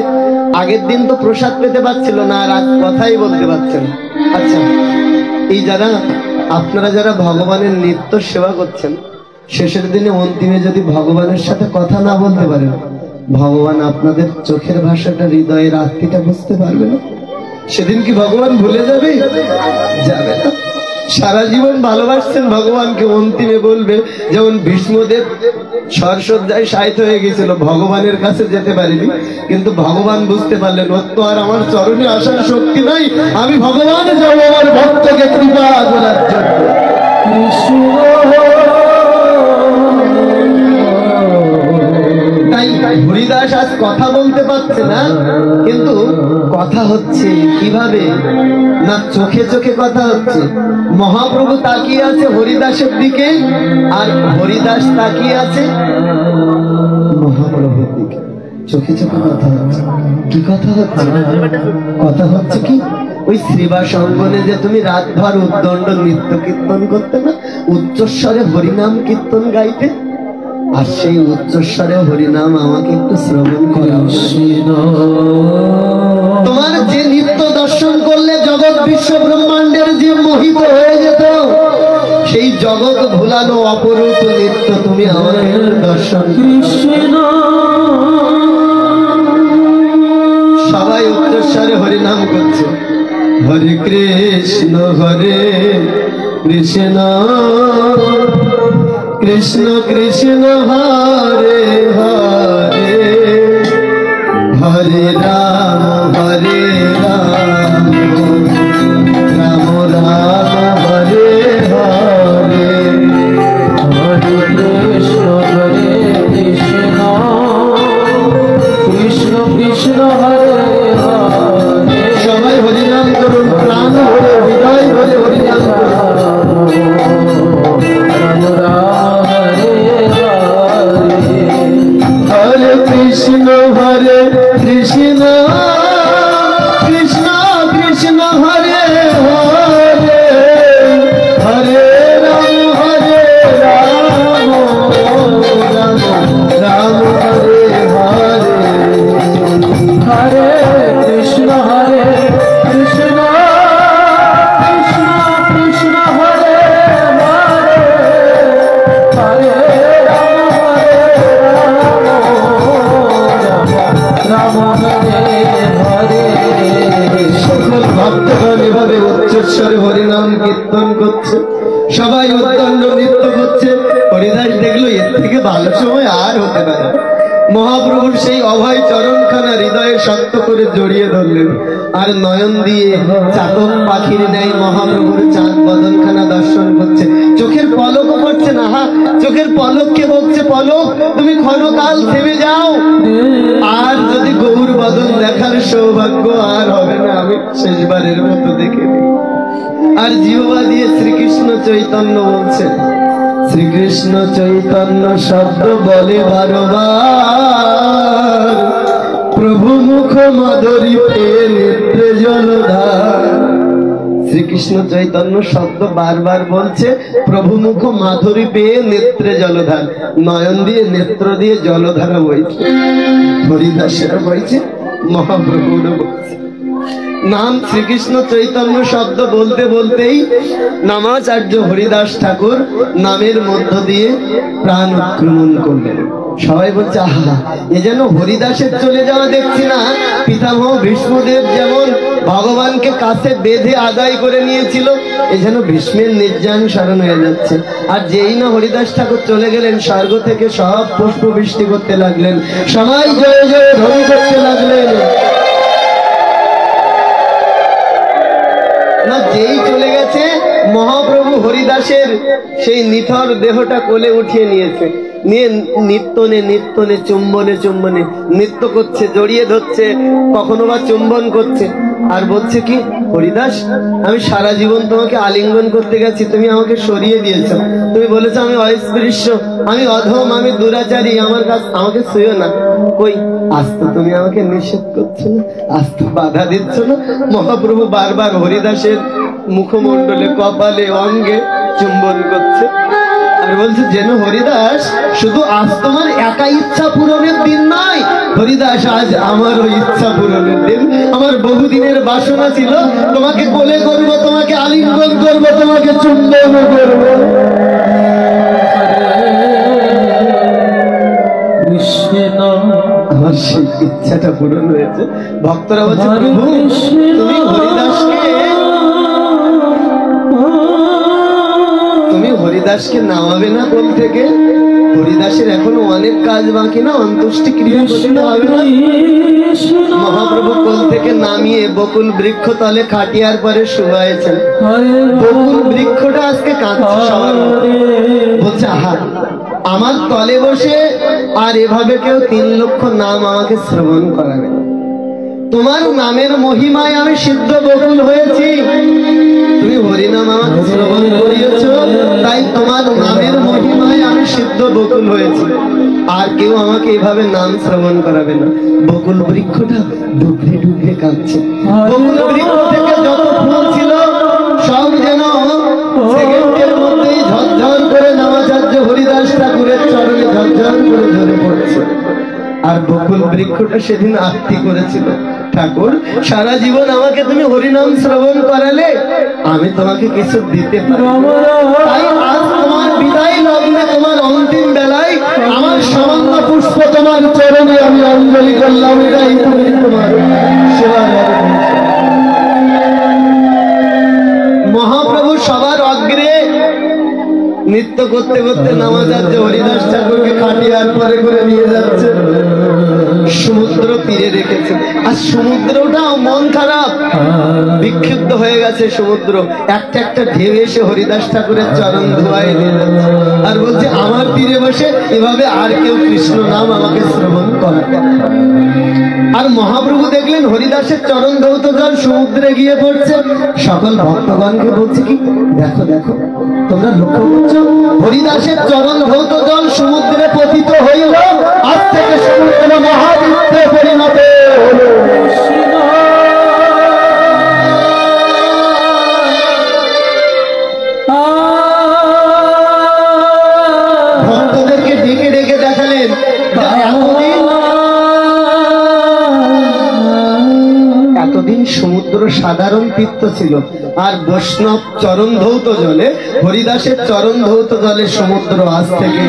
আগের দিন তো প্রসাদ পেতে পারছিল না, আর আজ কথাই বলতে পারছে না। আচ্ছা, এই যারা আপনারা যারা ভগবানের নিত্য সেবা করছেন, শেষের দিনে অন্তিমে যদি ভগবানের সাথে কথা না বলতে পারেন, ভগবান আপনাদের চোখের ভাষাটা, হৃদয়ের আত্মীটা বুঝতে পারবে না। সেদিন কি ভগবান ভুলে যাবে? যাবে না। সারা জীবন ভালোবাসছেন ভগবানকে, অন্তিমে বলবে, যেমন ভীষ্মদেব সরসজ্জায় শায়িত হয়ে গেছিল, ভগবানের কাছে যেতে পারিনি, কিন্তু ভগবান বুঝতে পারলেন ওর তো আর আমার চরণে আসার শক্তি নাই, আমি ভগবান যাব আমার ভক্তকে কৃপা করার জন্য। তাই হরিদাস আজ কথা বলতে পারছে না, কিন্তু কথা হচ্ছে কিভাবে না, চোখে চোখে কথা হচ্ছে। মহাপ্রভু তাকিয়ে আছে হরিদাসের দিকে, আর হরিদাস তাকিয়ে আছে মহাপ্রভুর দিকে। চোখে চোখে কথা হচ্ছে। কি কথা হচ্ছে? কথা হচ্ছে কি, ওই শ্রীবাস অঙ্গনে যে তুমি রাতভর উদ্দণ্ড নৃত্য কীর্তন করতে না, উচ্চস্বরে হরিনাম কীর্তন গাইতে, আর সেই উচ্চস্বরে হরিনাম আমাকে একটু শ্রবণ করা। তোমার যে নৃত্য দর্শন করলে জগৎ বিশ্ব ব্রহ্মাণ্ডের যে মোহিত হয়ে যেত, সেই জগৎ ভুলানো অপরূপ নৃত্য তুমি আমাকে দর্শন। কৃষ্ণ সবাই উচ্চস্বরে হরিনাম করছে। হরে কৃষ্ণ কৃষ্ণ কৃষ্ণ কৃষ্ণ হরে হরে, হরে রাম রাম রাম হরে হরে, হরে কৃষ্ণ কৃষ্ণ কৃষ্ণ কৃষ্ণ হরে হরে। সবাই হরিনাম করুন, প্রাণ ভরে হৃদয় ভরে হরিনাম করুন। হরে কৃষ্ণ কৃষ্ণ কৃষ্ণ কৃষ্ণ হরে হরে, হরে রাম রাম রাম হরে হরে, হরে কৃষ্ণ কৃষ্ণ কৃষ্ণ কৃষ্ণ হরে হরে, হরে রাম হরে হরে। সকল ভক্তগণ এভাবে উচ্চস্বরে হরিনাম কীর্তন করছে, সবাই উদ্দণ্ড নৃত্য করছে। হরিদাস দেখলো এর থেকে ভালো সময় আর হতে পারে। মহাপ্রভুর সেই অভয় চরণখানা হৃদয়ে শক্ত করে জড়িয়ে ধরলেন, আর নয়ন দিয়ে চাতক পাখির ন্যায় মহাপ্রভুর চাঁদ বদনখানা দর্শন করছে। চোখের পলক পড়ছে না, চোখের পলককে বলছে, পলক তুমি ক্ষণকাল থেমে যাও, আর যদি গৌর বদন দেখার সৌভাগ্য আর হবে না, আমি শেষবারের মতো দেখে নিই। আর জিহ্বা দিয়ে শ্রীকৃষ্ণ চৈতন্য বলছে। শ্রীকৃষ্ণ চৈতন্য শব্দ বলে বারবার, প্রভু মুখ মাধুরী পেয়ে নেত্রে জলধার। শ্রীকৃষ্ণ চৈতন্য শব্দ বারবার বলছে, প্রভু মুখ মাধুরী পেয়ে নেত্রে জলধার। নয়ন দিয়ে নেত্র দিয়ে জলধারা বইছে, হরিদাসেরা বইছে, মহাপ্রভুরও বলছে। নাম শ্রীকৃষ্ণ চৈতন্য শব্দ বলতে বলতেই নামাচার্য হরিদাস ঠাকুর নামের মধ্য দিয়ে প্রাণ উৎক্রমণ করলেন। সবাই বলছে, আহা, এ যেন হরিদাসের চলে যাওয়া দেখছি না। পিতামহ ভীষ্মদেব যেমন ভগবানকে কাছে বেঁধে আদায় করে নিয়েছিল, এ যেন ভীষ্মের নির্যান স্মরণ হয়ে যাচ্ছে। আর যেই না হরিদাস ঠাকুর চলে গেলেন, স্বর্গ থেকে সব পুষ্প বৃষ্টি করতে লাগলেন, সবাই জয় জয় ধ্বনি করতে লাগলেন। না, যেই চলে গেছে, মহাপ্রভু হরিদাসের সেই নিথর দেহটা কোলে উঠিয়ে নিয়েছে, নিয়ে নিত্যনে নিত্যনে চুম্বনে চুম্বনে নৃত্য করছে, জড়িয়ে ধরছে, কখনো বা চুম্বন করছে। আর বলছে কি, হরিদাস আমি সারা জীবন তোমাকে আলিঙ্গন করতে গেছি, তুমি আমাকে সরিয়ে দিয়েছ। তুমি বলেছো আমি অস্পৃশ্য, আমি অধম, আমি দুরাচারী, আমাকে ছুঁয়ো না। কই, আজ তো তুমি আমাকে নিষেধ করছো না, আজ তো বাধা দিচ্ছ না। মহাপ্রভু বারবার হরিদাসের মুখমণ্ডলে, কপালে, অঙ্গে চুম্বন করছে, আর বলছে যেন হরিদাস শুধু আজ তোমার একা ইচ্ছা পূরণের দিন নয়, হরিদাস আজ আমারও ইচ্ছা পূরণের দিন। আমার বহুদিনের বাসনা ছিল তোমাকে কোলে করবো, তোমাকে আলিঙ্গন করবো, তোমাকে চুম্বন করবো। আমার সেই ইচ্ছাটা পূরণ হয়েছে। ভক্তরা বলছে, প্রভু তুমি হরিদাসকে নামাবে না কোল থেকে? হরিদাসের এখনো অনেক কাজ বাকি না, অন্ত্যেষ্টি ক্রিয়া করতে হবে না। মহাপ্রভু কোল থেকে নামিয়ে বকুল বৃক্ষ তলে খাটিয়ার পরে শুয়াইছেন। বকুল বৃক্ষটা আজকে কাঁদছে সবার, বলছে, আহা, আমার তলে বসে আর এভাবে কেউ 3 লক্ষ নাম আমাকে শ্রবণ করাবে। তোমার নামের মহিমায় আমি সিদ্ধ বকুল হয়েছি, তুমি হরিনাম আমাকে শ্রবণ করিয়েছ, তাই তোমার নামের মহিমায় আমি সিদ্ধ বকুল হয়েছি, আর কেউ আমাকে এভাবে নাম শ্রবণ করাবে না। বকুল বৃক্ষটা ডুবরে ডুবরে কাঁদছে। বকুল বৃক্ষ থেকে যত ফুল ছিল সব যেন সেকেন্ডের মধ্যেই ঝরঝর করে নামাচার্য হরিদাস ঠাকুরের চরণে ঝরঝর করে ঝরে পড়ছে। আর বকুল বৃক্ষটা সেদিন আরতি করেছিল, ঠাকুর সারা জীবন আমাকে তুমি হরিনাম শ্রবণ করালে, আমি তোমাকে কিছু দিতে পারি, তাই আজ তোমার বিদায় লগ্নে, তোমার অন্তিম বেলায় আমার সামান্য পুষ্প তোমার চরণে আমি অঞ্জলি করলাম। এটাই তুমি তোমার সেবা। মহাপ্রভু সবার অগ্রে নৃত্য করতে করতে নামাচার্য হরিদাস ঠাকুরকে খাটিয়ার পরে করে নিয়ে যাচ্ছে, সমুদ্র তীরে রেখেছে। আর সমুদ্রটাও মন খারাপ, বিক্ষিপ্ত হয়ে গেছে সমুদ্র। একটা একটা ঢেউ এসে হরিদাস ঠাকুরের চরণ ধোয়ায় নিয়ে যাচ্ছে, আর বলছে আমার তীরে বসে এভাবে আর কেউ কৃষ্ণ নাম আমাকে শ্রবণ করাবে। আর মহাপ্রভু দেখলেন হরিদাসের চরণ ধৌত জল সমুদ্রে গিয়ে পড়ছে। সকল ভক্তগণকে বলছে কি, দেখো দেখো, তোমরা লক্ষ্য করছো হরিদাসের চরণ ধৌত জল সমুদ্রে পতিত হইল, আজ থেকে সমুদ্র মহাতীর্থে পরিণত হল। ভক্তদেরকে ডেকে ডেকে দেখালেন, এতদিন সমুদ্র সাধারণ তীর্থ ছিল, আর বৈষ্ণব চরণ ধৌত জলে, হরিদাসের চরণ ধৌত জলে সমুদ্র আজ থেকে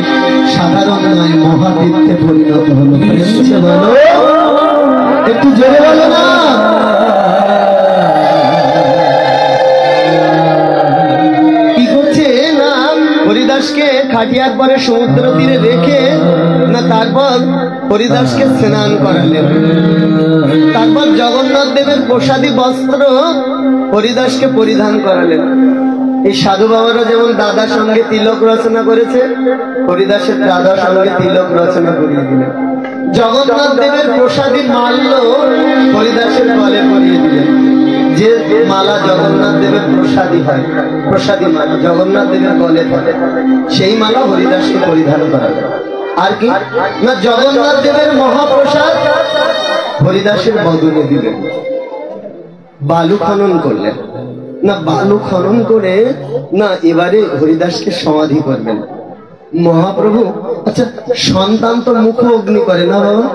সাধারণ নয় মহাতীর্থে পরিণত হলো। বলো একটু জোরে বলো না। কি করছে না, হরিদাসকে খাটিয়ার পরে সমুদ্র তীরে রেখে না, তারপর হরিদাসকে স্নান করালেন। তারপর জগন্নাথ দেবের প্রসাদী বস্ত্র হরিদাসকে পরিধান করালেন। এই সাধু বাবারা যেমন দাদার সঙ্গে তিলক রচনা করেছে, হরিদাসের দাদার সঙ্গে তিলক রচনা করিয়ে দিলেন। জগন্নাথ দেবের প্রসাদী মাল্য হরিদাসের গলে পরিয়ে দিলেন। যে মালা জগন্নাথ দেবের প্রসাদী হয়, প্রসাদী মালা জগন্নাথ দেবের গলে থাকে, সেই মালা হরিদাসকে পরিধান করালেন। আর কি না, জগন্নাথ দেবের মহাপ্রসাদ হরিদাসের বদনে দিলেন। বালু খনন করলেন না, বালু খনন করে না এবারে হরিদাসকে সমাধি করবেন মহাপ্রভু। আচ্ছা, সন্তান তো মুখ অগ্নি করে না বাবা,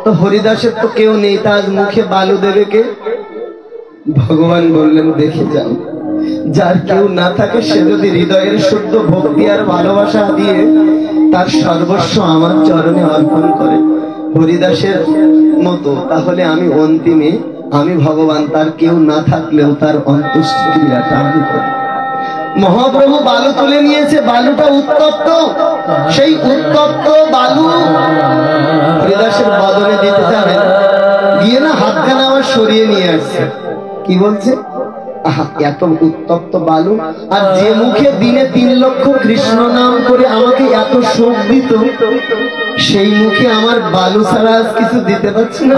তো হরিদাসের তো কেউ নেই, তার মুখে বালু দেবে কে? ভগবান বললেন, দেখে যাও, যার কেউ না থাকে সে যদি হৃদয়ের শুদ্ধ ভক্তি আর ভালোবাসা দিয়ে তার সর্বস্ব আমার চরণে অর্পণ করে হরিদাসের মতো, তাহলে আমি অন্তিমে, আমি ভগবান, তার কেউ না থাকলেও তার অন্ত্যেষ্টি ক্রিয়াটা আমি করি। মহাপ্রভু বালু তুলে নিয়েছে, বালুটা উত্তপ্ত, সেই উত্তপ্ত বালু হরিদাসের বদনে দিতে যাবেন, গিয়ে না হাতখানা আমার সরিয়ে নিয়ে আসছে। কি বলছে, এত উত্তপ্ত বালু, আর যে মুখে দিনে 3 লক্ষ কৃষ্ণ নাম করে আমাকে এত সুখ দিত, সেই মুখে আমার বালু ছাড়া আজ কিছু দিতে পারছি না।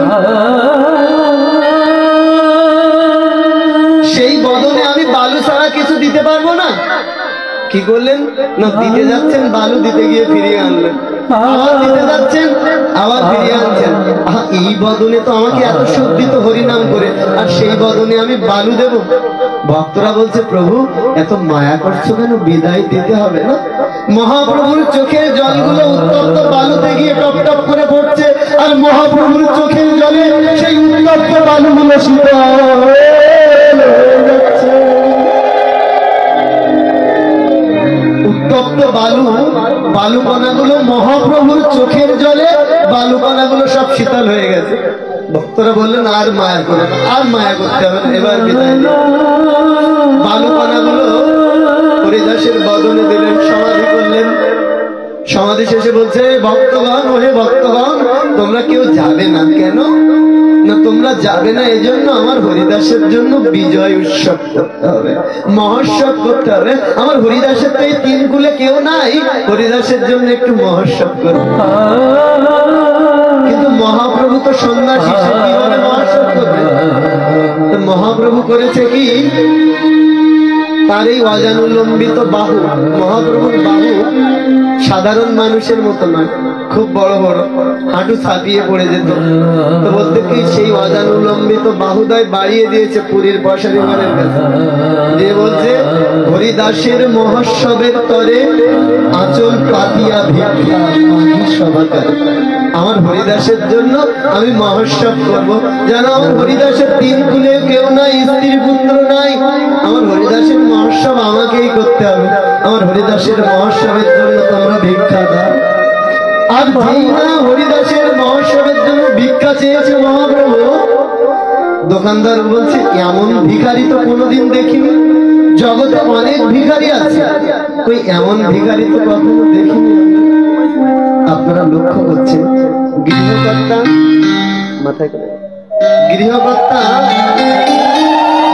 সেই বদনে আমি বালু ছাড়া কিছু দিতে পারবো না। কি করলেন না, দিতে যাচ্ছেন, বালু দিতে গিয়ে ফিরিয়ে আনলেন, আবার দিতে যাচ্ছেন, আবার ফিরিয়ে আনছেন। এই বদনে তো আমাকে এত সুখ দিত হরিনাম করে, আর সেই বদনে আমি বালু দেব? ভক্তরা বলছে, প্রভু এত মায়া করছো কেন, বিদায় দিতে হবে না। মহাপ্রভুর চোখের জলগুলো উত্তপ্ত বালুতে গিয়ে টপ টপ করে পড়ছে, আর মহাপ্রভুর চোখের জলে সেই উত্তপ্ত বালুগুলো শীতল হয়ে যাচ্ছে। উত্তপ্ত বালু, বালুকণাগুলো মহাপ্রভুর চোখের জলে, বালুকণাগুলো সব শীতল হয়ে গেছে। ভক্তরা বললেন, আর মায়া করে না, আর মায়া করতে হবে না, এবার বিদায়। বালুকণাগুলো হরিদাসের বদনে দিলেন, সমাধি করলেন। সমাধি শেষে বলছে, ভক্তগণ, ওহে ভক্তগণ, তোমরা কেউ যাবে না কেন না তোমরা যাবে না, এজন্য আমার হরিদাসের জন্য বিজয় উৎসব করতে হবে, মহোৎসব করতে হবে। আমার হরিদাসের তো এই তিন কুলে কেউ নাই, হরিদাসের জন্য একটু মহোৎসব করবে। কিন্তু মহাপ্রভু তো সন্ন্যাসী, সে কিভাবে মহোৎসব করবে? তো মহাপ্রভু করেছে কি, তার এই অজানুলম্বিত বাহু, মহাপ্রভুর বাহু সাধারণ মানুষের মতো নয়, খুব বড় বড়, হাঁটু ছাপিয়ে পড়ে যেত। তো বলতে কি, সেই অজানুলম্বিত বাহুদয় বাড়িয়ে দিয়েছে পুরীর পয়সারি মানের কাছে, দিয়ে বলছে হরিদাসের মহোৎসবের তরে আঁচল পাতিয়া ভিক্ষা সভাকার। আমার হরিদাসের জন্য আমি মহোৎসব করব, যেন আমার হরিদাসের তিন কুলে কেউ নাই, স্ত্রী পুত্র নাই, আমার হরিদাসের মহোৎসব আমাকেই করতে হবে। আমার হরিদাসের মহোৎসবের জন্য তোমরা ভিক্ষা দাও। আর যেই না হরিদাসের মহোৎসবের জন্য ভিক্ষা চেয়েছে মহাপ্রভু, দোকানদার বলছে এমন ভিখারি তো কোনোদিন দেখিনি, জগতে অনেক ভিখারি আছে, ওই এমন ভিখারি তো কখনো দেখিনি। আপনারা লক্ষ্য করছেন, গৃহকর্তা মাথায় করে, গৃহকর্তা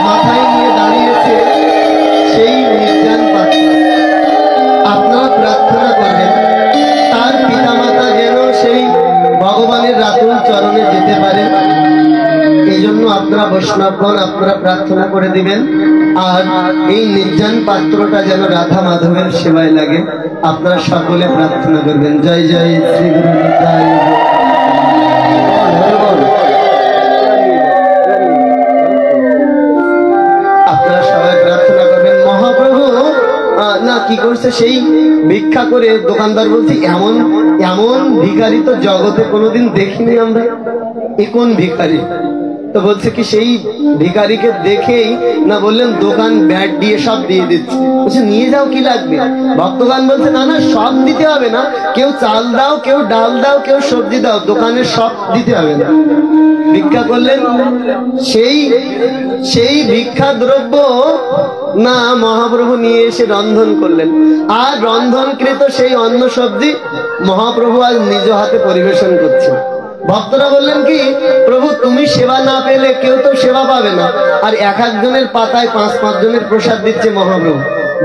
মাথায় নিয়ে দাঁড়িয়েছে সেই নির্জন পাত্র। আপনারা প্রার্থনা করবেন তার পিতামাতা যেন সেই ভগবানের রাতুল চরণে যেতে পারে, এই জন্য আপনারা বৈষ্ণবগণ আপনারা প্রার্থনা করে দিবেন। আর এই নির্জন পাত্রটা যেন রাধা মাধবের সেবায় লাগে, আপনারা সকলে প্রার্থনা করবেন। জয় জয় শ্রী গুরু নিতাই। আপনারা সবাই প্রার্থনা করবেন। মহাপ্রভু না কি করছে, সেই ভিক্ষা করে দোকানদার বলছে এমন এমন ভিখারি তো জগতে কোনোদিন দেখিনি আমরা, এ কোন ভিখারি? তো বলছে কি, সেই ভিখারিকে দেখেই না বললেন দোকান ব্যাট দিয়ে সব দিয়ে দিচ্ছে, বলছে নিয়ে যাও কি লাগবে? ভক্তগণ বলছে না না, সব দিতে হবে না, কেউ চাল দাও, কেউ ডাল দাও, কেউ সবজি দাও, দোকানে সব দিতে হবে না। ভিক্ষা করলেন, সেই ভিক্ষা দ্রব্য না মহাপ্রভু নিয়ে এসে রন্ধন করলেন, আর রন্ধনকৃত সেই অন্ন সবজি মহাপ্রভু আজ নিজ হাতে পরিবেশন করছেন। ভক্তরা বললেন কি, প্রভু তুমি সেবা না পেলে কেউ তো সেবা পাবে না, আর এক একজনের পাতায় 5-5 জনের প্রসাদ দিচ্ছে মহাপ্রভু।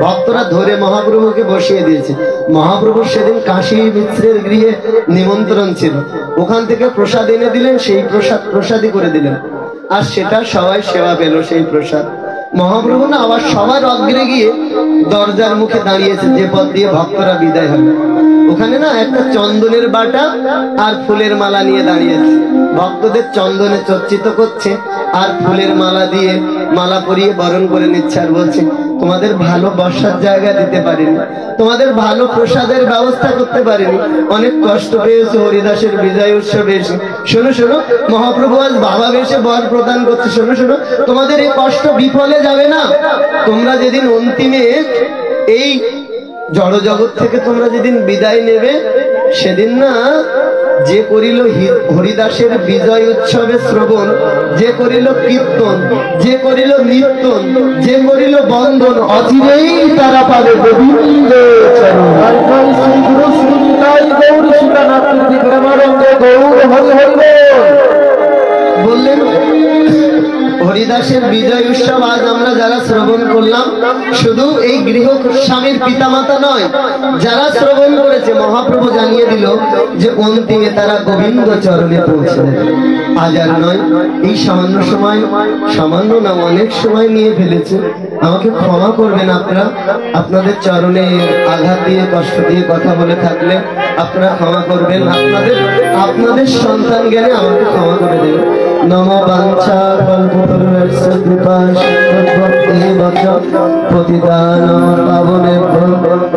ভক্তরা ধরে মহাপ্রভুকে বসিয়ে দিয়েছে। মহাপ্রভুর সেদিন কাশী মিত্রের গৃহে নিমন্ত্রণ ছিল, ওখান থেকে প্রসাদ এনে দিলেন, সেই প্রসাদই করে দিলেন, আর সেটা সবাই সেবা পেল সেই প্রসাদ। মহাপ্রভু না আবার সবার অগ্রে গিয়ে দরজার মুখে দাঁড়িয়েছে, যে পথ দিয়ে ভক্তরা বিদায় হবে। ওখানে না একটা চন্দনের বাটা আর ফুলের মালা নিয়ে দাঁড়িয়েছে, ভক্তদের চন্দনে চর্চিত করছে আর ফুলের মালা দিয়ে মালা পরিয়ে বরণ করে নিচ্ছে, আর বলছে তোমাদের ভালো বসার জায়গা দিতে পারিনি, তোমাদের ভালো প্রসাদের ব্যবস্থা করতে পারিনি, অনেক কষ্ট পেয়েছে হরিদাসের বিজয় উৎসবে এসে। শোনো শোনো, মহাপ্রভু আজ বাবা বেশে বর প্রদান করছে, শোনো শোনো, তোমাদের এই কষ্ট বিফলে যাবে না। তোমরা যেদিন অন্তিমে এই জড় জগৎ থেকে তোমরা যেদিন বিদায় নেবে, সেদিন না যে করিল হরিদাসের বিজয় উৎসবে শ্রবণ, যে করিল কীর্তন, যে করিল নৃত্যন, যে করিল বন্দন, অচিরেই তারা পাবে গোবিন্দ চরণ। বললেন হরিদাসের বিজয় উৎসব আজ আমরা যারা শ্রবণ করলাম, শুধু এই গৃহ স্বামীর পিতামাতা নয়, যারা শ্রবণ করেছে মহাপ্রভু জানিয়ে দিল যে অন্তিমে তারা গোবিন্দ চরণে পৌঁছে দেবে। আজ আর নয়, এই সামান্য সময়, সামান্য না অনেক সময় নিয়ে ফেলেছে, আমাকে ক্ষমা করবেন আপনারা। আপনাদের চরণে আঘাত দিয়ে কষ্ট দিয়ে কথা বলে থাকলে আপনারা ক্ষমা করবেন, আপনাদের সন্তান জ্ঞানে আমাকে ক্ষমা করে দেবেন। নম বাঞ্ছা কল্পতরুশ্চ কৃপা সিন্ধুভ্যেব চ পতিতানাং পাবনেভ্যো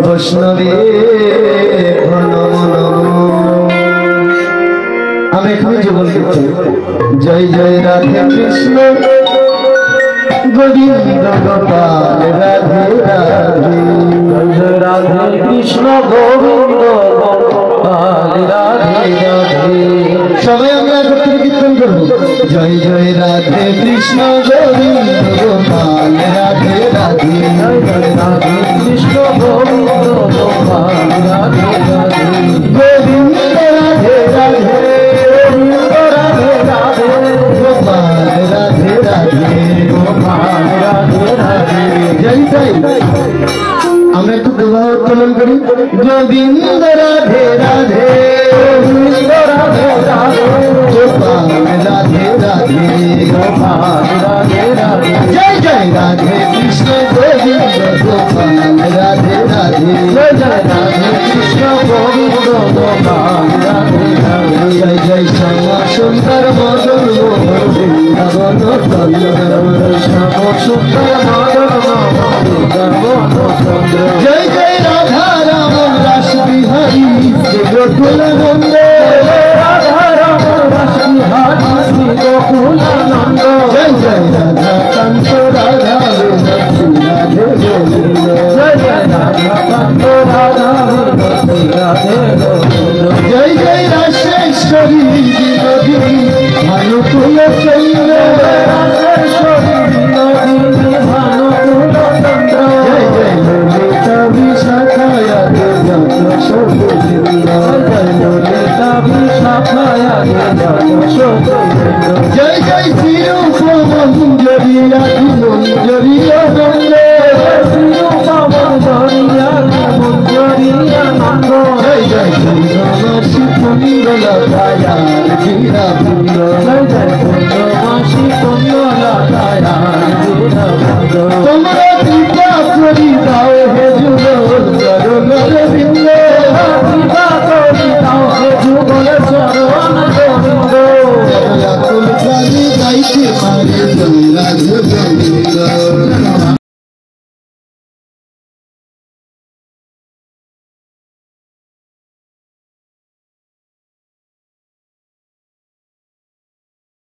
বৈষ্ণবেভ্যো নমো নমো। আমি এখানে জীবন লিখছি। জয় জয় রাধে কৃষ্ণ গোবিন্দ গোপাল রাধে রাধে, জয় জয় রাধে কৃষ্ণ গোবিন্দ গোপাল রাধে রাধে। সবাই আমরা একত্রে কীর্তন করবো। জয় জয় রাধে কৃষ্ণ গোবিন্দ গোপাল রাধে রাধে, জয় জয় রাধে কৃষ্ণ গোবিন্দ গোপাল রাধে রাধে, গোবিন্দ রাধে রাধে, গোবিন্দ রাধে রাধে। गोविंद राधे राधे गोविंद राधे राधे गोपाल राधे राधे गोपाल राधे राधे जय जय राधे कृष्ण गोविंद गोपाल राधे राधे जय जय राधे कृष्ण गोविंद गोपाल राधे राधे जय जय श्यामा सुंदर मदन मोहन वृंदावन श्याम सुंदर मदन मोहन वृंदावन जय जय राधा राम रस बिहारी गोकुल नंद राधा राम रस बिहारी गोकुल नंद जय जय राधा कांत राधा राधे गोविंद जय जय राधा कांत राधा राधे गोविंद जय जय राजेश्वरी विनोदी भानुकुल चंद्र राजेश्वरी विनोदी भानुकुल चंद्र जय जय ललिता विशाखाया जय जय श्रीरूप मंजरी आदि मंजरी आनंद जय जय श्री राम श्री कुंडल जय जय